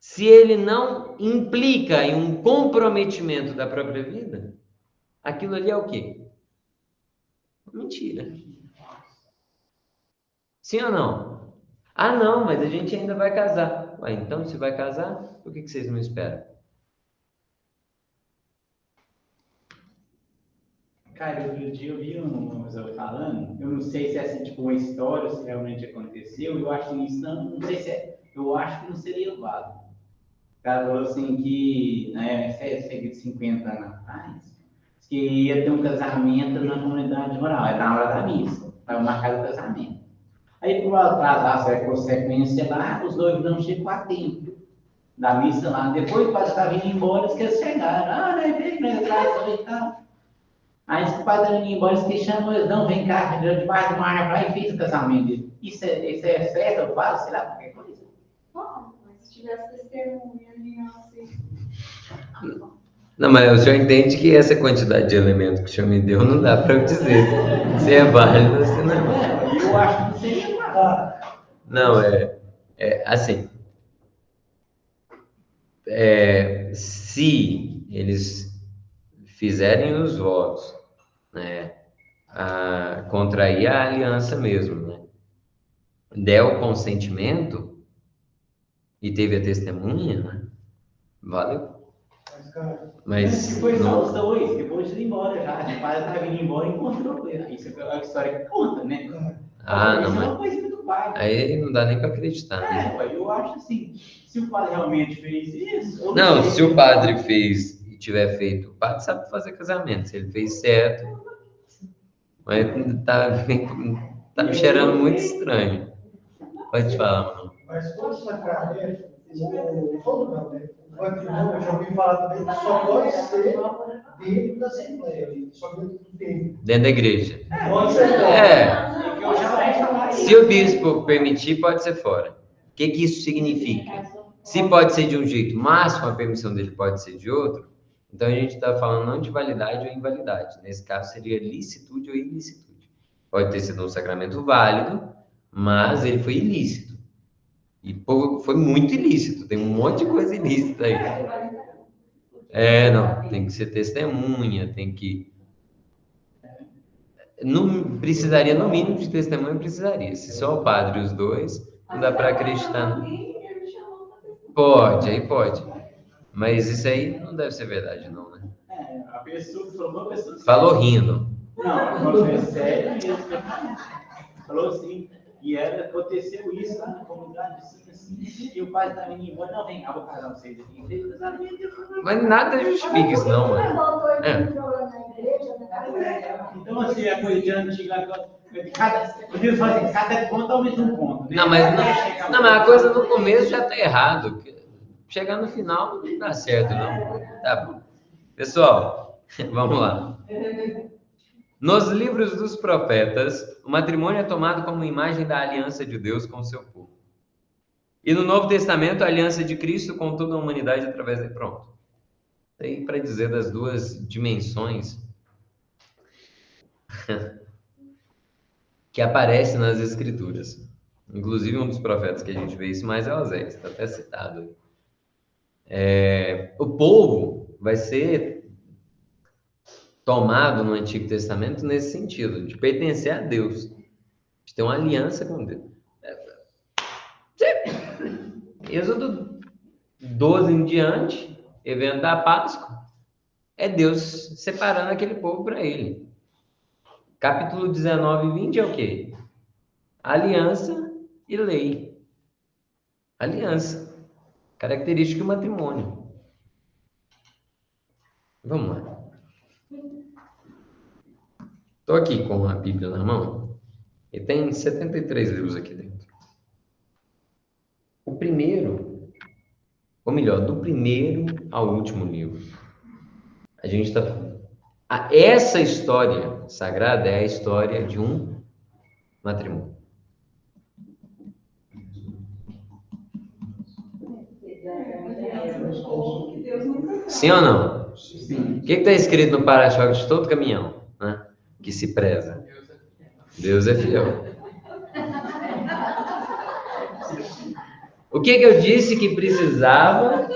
se ele não implica em um comprometimento da própria vida, aquilo ali é o quê? Mentira. Sim ou não? Ah, não, mas a gente ainda vai casar. Ué, então, se vai casar, por que vocês não esperam? Cara, outro dia eu vi uma pessoa falando, eu não sei se é assim, tipo, uma história, se realmente aconteceu, eu acho que isso não sei se é, eu acho que não seria válido. O cara falou assim que, né, cerca de 50 anos atrás, que ia ter um casamento na comunidade rural, era na hora da missa, para marcar o casamento. Aí, por atrasar a consequência lá, os dois não chegou a tempo da missa lá. Depois, quase estava indo embora, eles que chegaram. Ah, né, vem, né, atrás e tal. Aí, o padre estava indo embora, eles que chamam eles, não, vem cá, debaixo de uma árvore lá e fez o casamento dele. Isso é certo, eu falo, sei lá, qualquer coisa. Bom, mas se tivesse testemunha ali, assim. Não, mas o senhor entende que essa quantidade de elementos que o senhor me deu não dá para eu dizer se é válido ou se não é válido. Eu acho que seria válido. Não, assim, se eles fizerem os votos, né, contrair a aliança mesmo, né, der o consentimento e teve a testemunha, né, valeu. Mas Foi só não, os dois, depois de ir embora já. O padre estava indo embora e encontrou com ele. Isso é a história que conta, né? não, Isso é mas uma coisa do padre. aí não dá nem para acreditar, né? Ué, eu acho assim, se o padre realmente fez isso... eu Não, sei. se o padre fez e tiver feito, o padre sabe fazer casamento. Se ele fez certo, mas tá me cheirando muito estranho. Pode falar, mano. Mas todo sacramento, todo não, né? O matrimônio, eu já ouvi falar também que só pode ser dentro da Assembleia, só dentro do templo. Dentro da igreja. Pode ser Eu já ouvi falar isso. Se o bispo permitir, pode ser fora. O que isso significa? Se pode ser de um jeito, mas com a permissão dele pode ser de outro, então a gente está falando não de validade ou invalidade. Nesse caso, seria licitude ou ilicitude. Pode ter sido um sacramento válido, mas ele foi ilícito. E foi muito ilícito. Tem um monte de coisa ilícita aí. Não. Tem que ser testemunha, tem que... Não precisaria, no mínimo, de testemunha, precisaria. Se só o padre e os dois, não dá para acreditar. Pode, aí pode. Mas isso aí não deve ser verdade, não, né? A pessoa falou, uma pessoa... Falou rindo. Não, foi sério mesmo. Falou assim, e aconteceu isso lá na comunidade, assim, e o pai estava indo embora, não, vem cá, vou casar vocês aqui. Mas nada justifica isso, não, mano. Então, assim, a coisa de antiga, cada ponto aumenta um ponto. Né? Não, mas a coisa no começo já tá errado. Chegar no final não dá certo, não. Tá bom. Pessoal, vamos lá. Nos livros dos profetas, o matrimônio é tomado como imagem da aliança de Deus com o seu povo. E no Novo Testamento, a aliança de Cristo com toda a humanidade através de... Pronto. Aí para dizer das duas dimensões que aparecem nas Escrituras. Inclusive, um dos profetas que a gente vê isso mais é Osés, está até citado. O povo vai ser tomado no Antigo Testamento nesse sentido, de pertencer a Deus, de ter uma aliança com Deus. Êxodo 12 em diante, evento da Páscoa, é Deus separando aquele povo para ele. Capítulo 19 e 20 é o quê? Aliança e lei. Aliança. Característica do matrimônio. Vamos lá. Estou aqui com a Bíblia na mão e tem 73 livros aqui dentro. O primeiro, ou melhor, do primeiro ao último livro, a gente está falando. Essa história sagrada é a história de um matrimônio. Sim ou não? Sim. O que está escrito no para-choque de todo caminhão, né? Que se preza? Deus é fiel. O que eu disse que precisava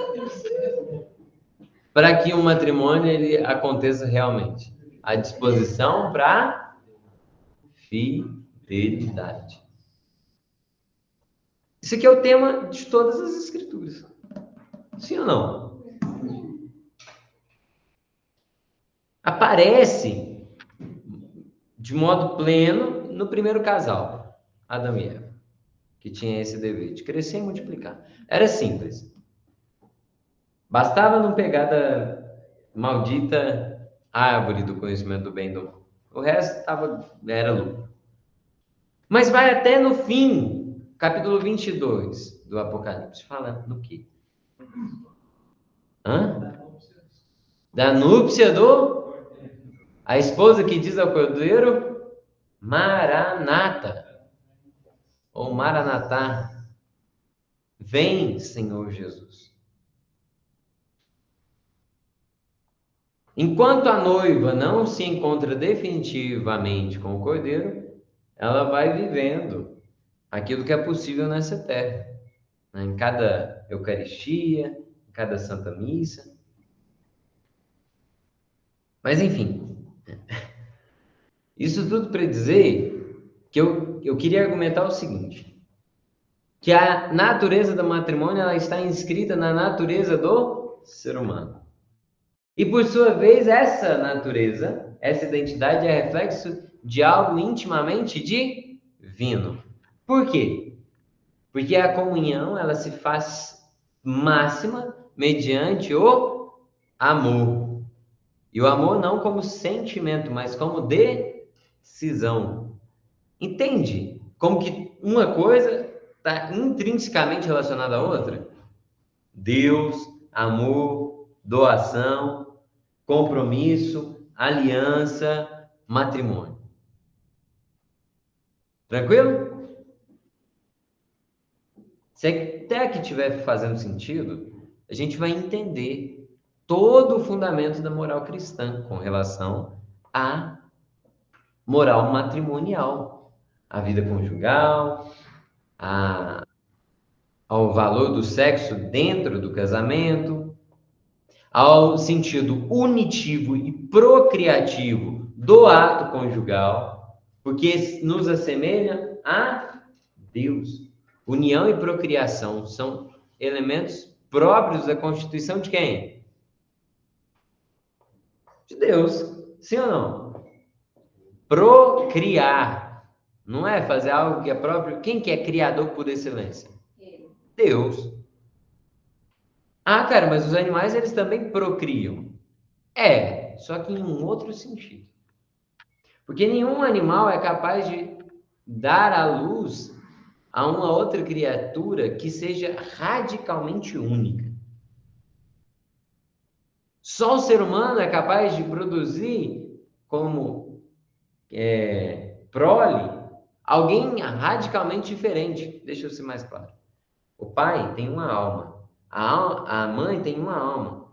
para que um matrimônio ele aconteça realmente? A disposição para fidelidade. Isso aqui é o tema de todas as escrituras. Sim ou não? Aparece de modo pleno no primeiro casal, Adão e Eva, que tinha esse dever de crescer e multiplicar. Era simples. Bastava não pegar da maldita árvore do conhecimento do bem e do mal. O resto era lucro. Mas vai até no fim, capítulo 22 do Apocalipse. Fala no quê? Da núpcia do... A esposa que diz ao cordeiro, Maranata. Ou Maranatá. Vem, Senhor Jesus. Enquanto a noiva não se encontra definitivamente com o cordeiro, ela vai vivendo aquilo que é possível nessa terra, né? Em cada Eucaristia, em cada Santa Missa. Mas, enfim, isso tudo para dizer que eu queria argumentar o seguinte, que a natureza do matrimônio ela está inscrita na natureza do ser humano. E, por sua vez, essa natureza, essa identidade é reflexo de algo intimamente divino. Por quê? Porque a comunhão ela se faz máxima mediante o amor. E o amor não como sentimento, mas como decisão. Entende? Como que uma coisa está intrinsecamente relacionada à outra? Deus, amor, doação, compromisso, aliança, matrimônio. Tranquilo? Se até que estiver fazendo sentido, a gente vai entender todo o fundamento da moral cristã com relação à moral matrimonial, à vida conjugal, ao valor do sexo dentro do casamento, ao sentido unitivo e procriativo do ato conjugal, porque nos assemelha a Deus. União e procriação são elementos próprios da constituição de quem? De Deus. Sim ou não? Procriar. Não é fazer algo que é próprio. Quem que é criador por excelência? Deus. Ah, cara, mas os animais eles também procriam. Só que em um outro sentido. Porque nenhum animal é capaz de dar à luz a uma outra criatura que seja radicalmente única. Só o ser humano é capaz de produzir como prole alguém radicalmente diferente. Deixa eu ser mais claro. O pai tem uma alma. A mãe tem uma alma.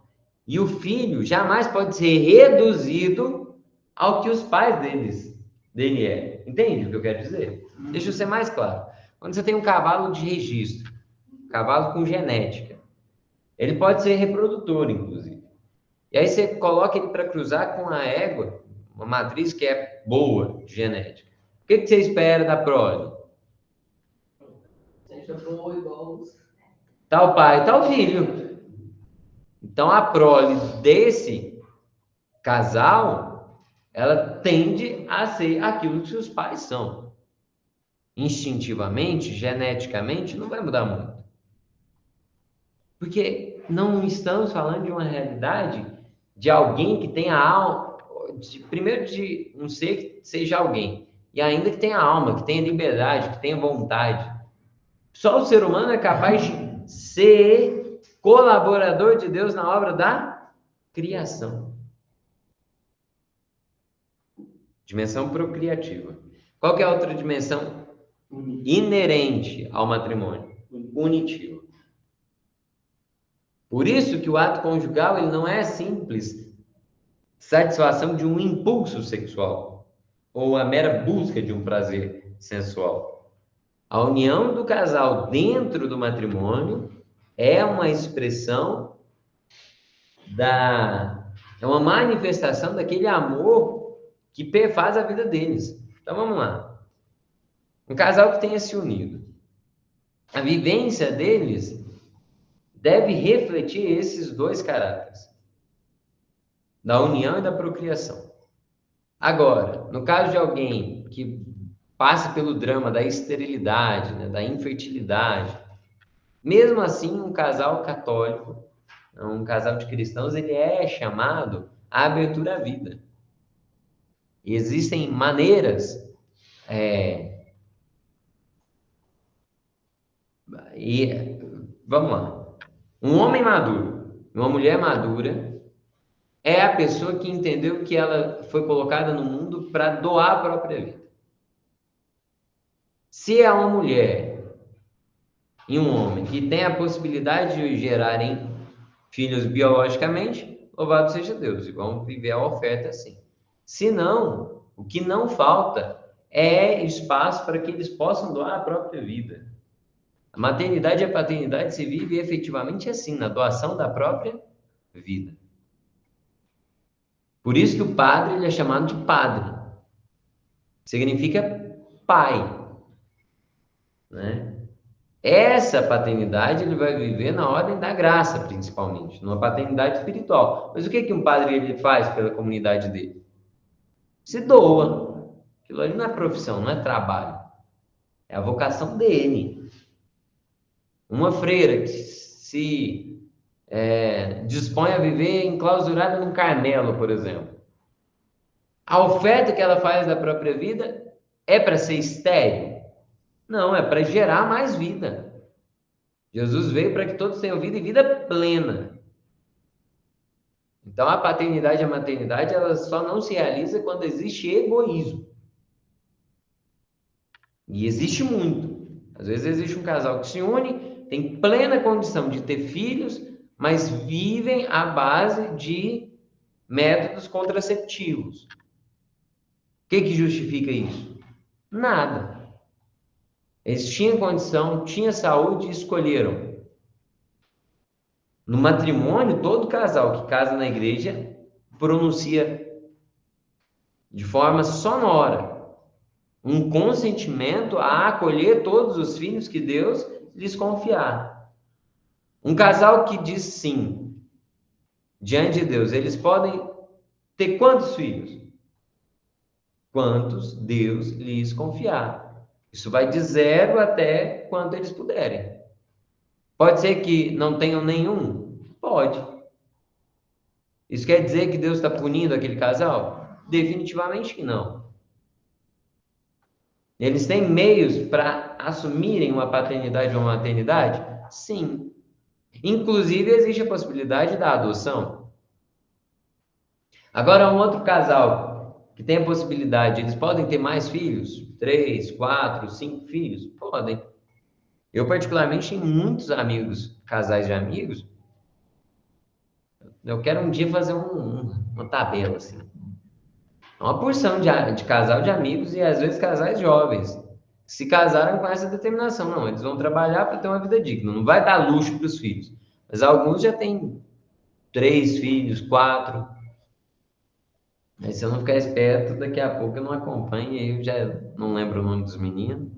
E o filho jamais pode ser reduzido ao que os pais dele é. Entende o que eu quero dizer? Deixa eu ser mais claro. Quando você tem um cavalo de registro, cavalo com genética, ele pode ser reprodutor, inclusive. E aí você coloca ele para cruzar com a égua, uma matriz que é boa de genética. O que você espera da prole? Seja boa igual os... Tal pai, tal filho. Então, a prole desse casal ela tende a ser aquilo que os pais são. Instintivamente, geneticamente, não vai mudar muito. Porque não estamos falando de uma realidade de alguém que tenha alma, primeiro de um ser que seja alguém, e ainda que tenha alma, que tenha liberdade, que tenha vontade. Só o ser humano é capaz de ser colaborador de Deus na obra da criação. Dimensão procriativa. Qual que é a outra dimensão inerente ao matrimônio? Punitiva. Por isso que o ato conjugal ele não é simples satisfação de um impulso sexual ou a mera busca de um prazer sensual. A união do casal dentro do matrimônio é uma expressão é uma manifestação daquele amor que perfaz a vida deles. Então vamos lá. Um casal que tenha se unido. A vivência deles deve refletir esses dois caráteres, da união e da procriação. Agora, no caso de alguém que passa pelo drama da esterilidade, né, da infertilidade, mesmo assim, um casal católico, um casal de cristãos, ele é chamado à abertura à vida. E existem maneiras vamos lá. Um homem maduro, uma mulher madura, é a pessoa que entendeu que ela foi colocada no mundo para doar a própria vida. Se é uma mulher e um homem que tem a possibilidade de gerarem filhos biologicamente, louvado seja Deus, e vão viver a oferta assim. Se não, o que não falta é espaço para que eles possam doar a própria vida. A maternidade e a paternidade se vive efetivamente assim, na doação da própria vida. Por isso que o padre ele é chamado de padre. Significa pai. Né? Essa paternidade ele vai viver na ordem da graça, principalmente, numa paternidade espiritual. Mas o que um padre ele faz pela comunidade dele? Se doa. Aquilo ali não é profissão, não é trabalho. É a vocação dele. Uma freira que se dispõe a viver enclausurada num Carmelo, por exemplo. A oferta que ela faz da própria vida é para ser estéril? Não, é para gerar mais vida. Jesus veio para que todos tenham vida e vida plena. Então, a paternidade e a maternidade, ela só não se realiza quando existe egoísmo. E existe muito. Às vezes existe um casal que se une, tem plena condição de ter filhos, mas vivem à base de métodos contraceptivos. O que justifica isso? Nada. Eles tinham condição, tinham saúde e escolheram. No matrimônio, todo casal que casa na igreja pronuncia de forma sonora um consentimento a acolher todos os filhos que Deus lhes confiar. Um casal que diz sim diante de Deus, eles podem ter quantos filhos? Quantos Deus lhes confiar. Isso vai de 0 até quanto eles puderem. Pode ser que não tenham nenhum? Pode. Isso quer dizer que Deus está punindo aquele casal? Definitivamente que não. Eles têm meios para assumirem uma paternidade ou uma maternidade? Sim. Inclusive, existe a possibilidade da adoção. Agora, um outro casal que tem a possibilidade, eles podem ter mais filhos? 3, 4, 5 filhos? Podem. Eu, particularmente, tenho muitos amigos, casais de amigos. Eu quero um dia fazer uma tabela, assim. Uma porção de casal de amigos e, às vezes, casais jovens. Se casaram com essa determinação. Não, eles vão trabalhar para ter uma vida digna. Não vai dar luxo para os filhos. Mas alguns já têm 3 filhos, 4. Aí, se eu não ficar esperto, daqui a pouco eu não acompanho e eu já não lembro o nome dos meninos.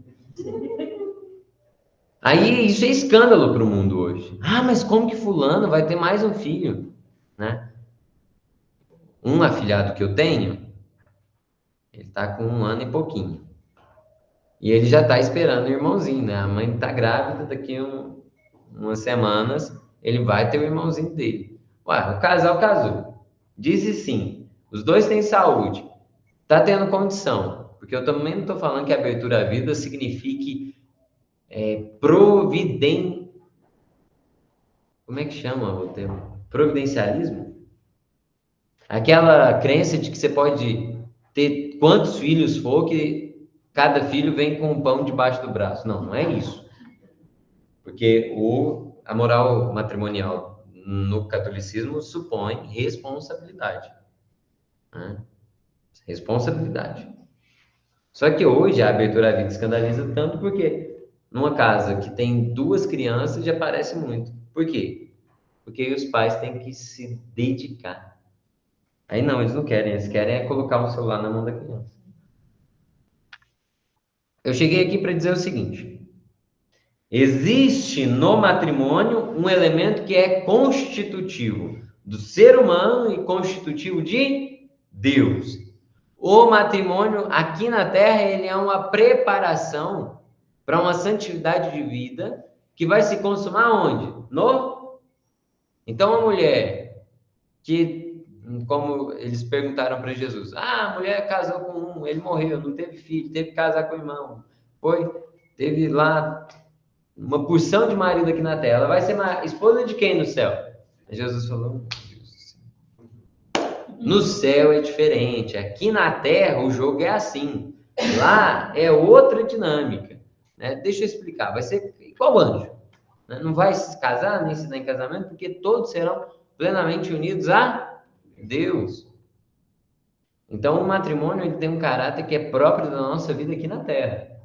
Aí, isso é escândalo para o mundo hoje. Ah, mas como que fulano vai ter mais um filho? Né? Um afilhado que eu tenho, Ele está com 1 ano e pouquinho. E ele já está esperando o irmãozinho, né? A mãe está grávida, daqui umas semanas, ele vai ter o irmãozinho dele. Ué, o casal casou. Disse sim. Os dois têm saúde. Está tendo condição. Porque eu também não estou falando que abertura à vida signifique Como é que chama o termo? Providencialismo? Aquela crença de que você pode ter quantos filhos for, que cada filho vem com um pão debaixo do braço. Não, não é isso. Porque a moral matrimonial no catolicismo supõe responsabilidade. Né? Responsabilidade. Só que hoje a abertura à vida escandaliza tanto porque numa casa que tem 2 crianças já parece muito. Por quê? Porque os pais têm que se dedicar. Aí não, eles não querem. Eles querem colocar um celular na mão da criança. Eu cheguei aqui para dizer o seguinte. Existe no matrimônio um elemento que é constitutivo do ser humano e constitutivo de Deus. O matrimônio aqui na Terra, ele é uma preparação para uma santidade de vida que vai se consumar onde? Então, a mulher que, como eles perguntaram para Jesus, a mulher casou com ele morreu, não teve filho, teve que casar com o irmão, teve lá uma porção de marido aqui na Terra, ela vai ser esposa de quem no céu? Jesus falou, no céu é diferente, aqui na Terra o jogo é assim, lá é outra dinâmica, né? Deixa eu explicar, vai ser igual anjo, né? Não vai se casar nem se dar em casamento, porque todos serão plenamente unidos a Deus. Então o matrimônio ele tem um caráter que é próprio da nossa vida aqui na Terra.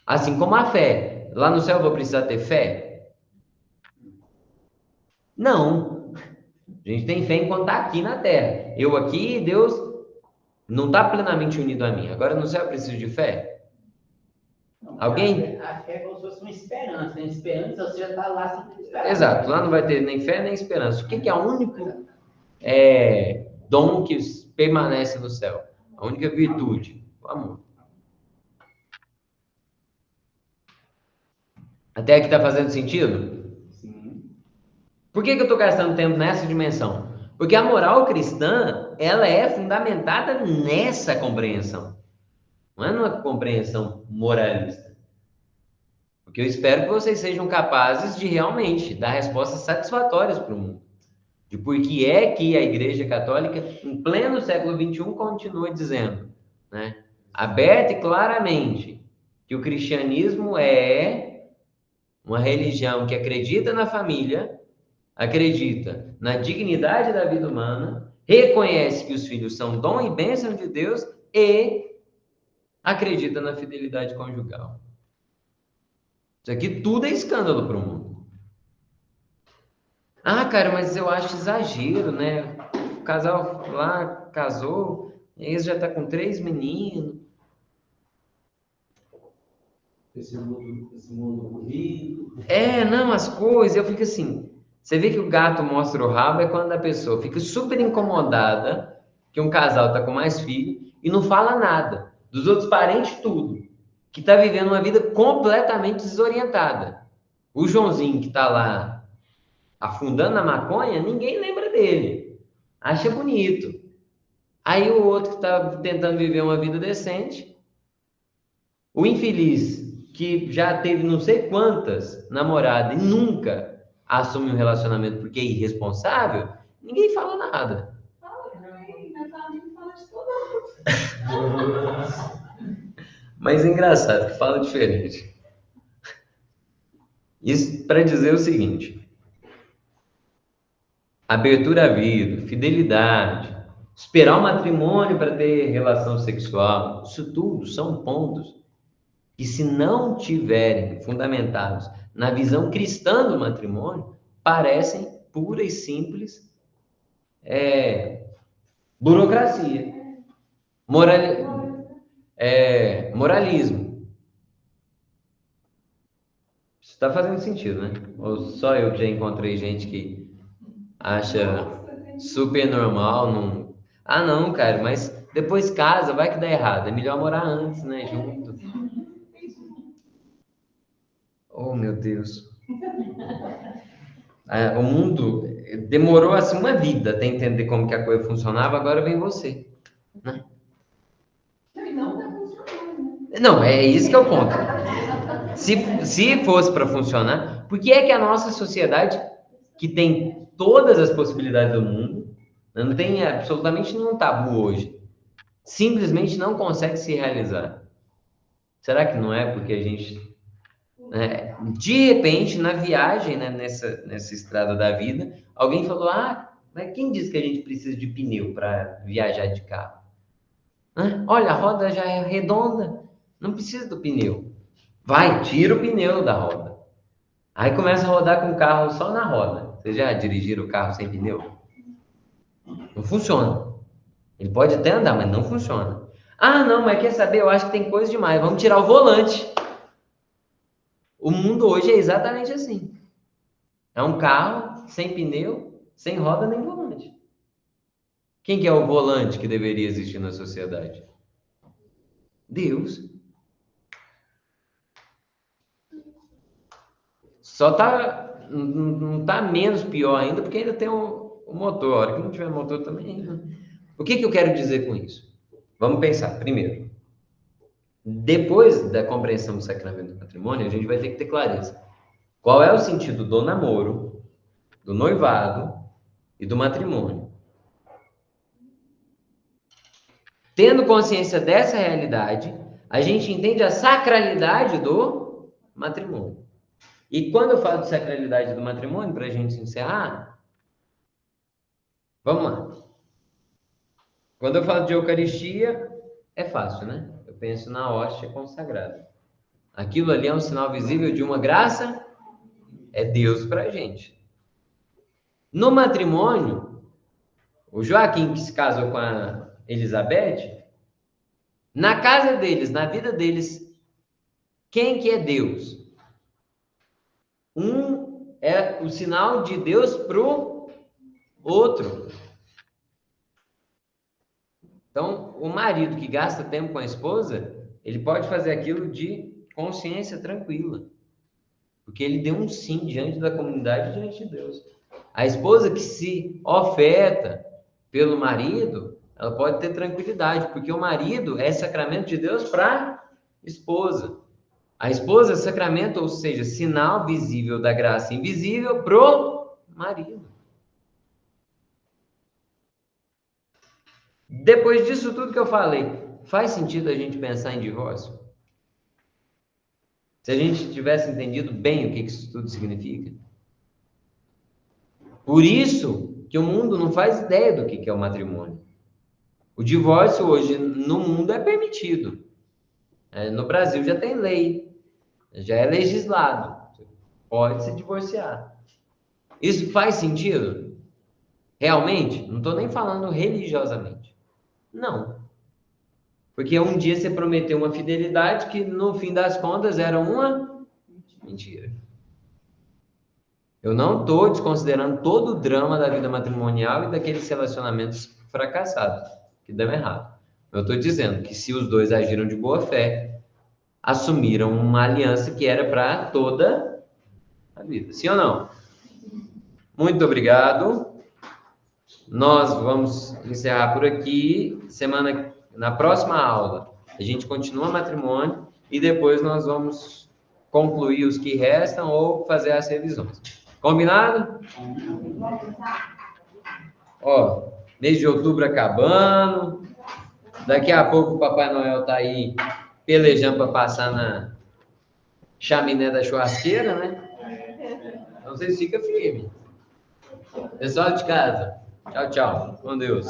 Assim como a fé. Lá no céu eu vou precisar ter fé? Não. A gente tem fé enquanto está aqui na Terra. Eu aqui, Deus não está plenamente unido a mim. Agora no céu eu preciso de fé? Alguém? A fé é como se fosse uma esperança. Tem esperança, você já está lá sem esperança. Exato. Lá não vai ter nem fé nem esperança. O que é o único dom que permanece no céu? A única virtude? O amor. Até aqui está fazendo sentido? Sim. Por que eu estou gastando tempo nessa dimensão? Porque a moral cristã, ela é fundamentada nessa compreensão. Não é numa compreensão moralista. Porque eu espero que vocês sejam capazes de realmente dar respostas satisfatórias para o mundo. De por que é que a Igreja Católica, em pleno século XXI, continua dizendo, né, aberta e claramente, que o cristianismo é uma religião que acredita na família, acredita na dignidade da vida humana, reconhece que os filhos são dom e bênção de Deus e acredita na fidelidade conjugal. Isso aqui tudo é escândalo para o mundo. Ah, cara, mas eu acho exagero, né? O casal lá casou, eles já tá com 3 meninos. Esse mundo corrido. Não, as coisas, eu fico assim, você vê que o gato mostra o rabo é quando a pessoa fica super incomodada que um casal tá com mais filho e não fala nada, dos outros parentes tudo, que tá vivendo uma vida completamente desorientada. O Joãozinho que tá lá afundando na maconha, ninguém lembra dele, acha bonito. Aí o outro que tá tentando viver uma vida decente, o infeliz que já teve não sei quantas namoradas e nunca assume um relacionamento porque é irresponsável, ninguém fala nada. Mas é engraçado que fala diferente. Isso para dizer o seguinte: abertura à vida, fidelidade, esperar o matrimônio para ter relação sexual, isso tudo são pontos que, se não tiverem fundamentados na visão cristã do matrimônio, parecem pura e simples burocracia, moralismo. Isso está fazendo sentido, né? Ou só eu que já encontrei gente que acha super normal, não... Ah, não, cara, mas depois casa, vai que dá errado. É melhor morar antes, né, junto. Oh, meu Deus. O mundo demorou assim uma vida até entender como que a coisa funcionava, agora vem você, né? Não, é isso que é o ponto. Se fosse para funcionar, por que é que a nossa sociedade, que tem todas as possibilidades do mundo, não tem absolutamente nenhum tabu hoje, simplesmente não consegue se realizar? Será que não é porque a gente, né, de repente, na viagem, né, nessa estrada da vida, alguém falou: ah, mas quem disse que a gente precisa de pneu para viajar de carro? Olha, a roda já é redonda, não precisa do pneu. Vai, tira o pneu da roda. Aí começa a rodar com o carro só na roda. Vocês já dirigiram o carro sem pneu? Não funciona. Ele pode até andar, mas não funciona. Ah, não, mas quer saber? Eu acho que tem coisa demais. Vamos tirar o volante. O mundo hoje é exatamente assim. É um carro sem pneu, sem roda nem volante. Quem que é o volante que deveria existir na sociedade? Deus. Só tá, não tá menos pior ainda, porque ainda tem o motor. A hora que não tiver motor também. Né? O que eu quero dizer com isso? Vamos pensar. Primeiro, depois da compreensão do sacramento do matrimônio, a gente vai ter que ter clareza. Qual é o sentido do namoro, do noivado e do matrimônio? Tendo consciência dessa realidade, a gente entende a sacralidade do matrimônio. E quando eu falo de sacralidade do matrimônio, para a gente encerrar, vamos lá. Quando eu falo de Eucaristia, é fácil, né? Eu penso na hóstia consagrada. Aquilo ali é um sinal visível de uma graça, é Deus para a gente. No matrimônio, o Joaquim, que se casou com a Elizabeth, na casa deles, na vida deles, quem que é Deus? Um é o sinal de Deus pro outro. Então, o marido que gasta tempo com a esposa, ele pode fazer aquilo de consciência tranquila. Porque ele deu um sim diante da comunidade e diante de Deus. A esposa que se oferta pelo marido, ela pode ter tranquilidade, porque o marido é sacramento de Deus para a esposa. A esposa é sacramento, ou seja, sinal visível da graça invisível pro marido. Depois disso tudo que eu falei, faz sentido a gente pensar em divórcio? Se a gente tivesse entendido bem o que isso tudo significa? Por isso que o mundo não faz ideia do que é o matrimônio. O divórcio hoje no mundo é permitido. No Brasil já tem lei, já é legislado. Você pode se divorciar. Isso faz sentido? Realmente? Não estou nem falando religiosamente. Não. Porque um dia você prometeu uma fidelidade que no fim das contas era uma mentira. Eu não estou desconsiderando todo o drama da vida matrimonial e daqueles relacionamentos fracassados, que dão errado. Eu estou dizendo que se os dois agiram de boa fé, assumiram uma aliança que era para toda a vida. Sim ou não? Muito obrigado. Nós vamos encerrar por aqui. Na próxima aula, a gente continua matrimônio e depois nós vamos concluir os que restam ou fazer as revisões. Combinado? Ó, mês de outubro acabando. Daqui a pouco o Papai Noel tá aí pelejando para passar na chaminé da churrasqueira, né? Então vocês ficam firmes. Pessoal de casa, tchau, tchau. Com Deus.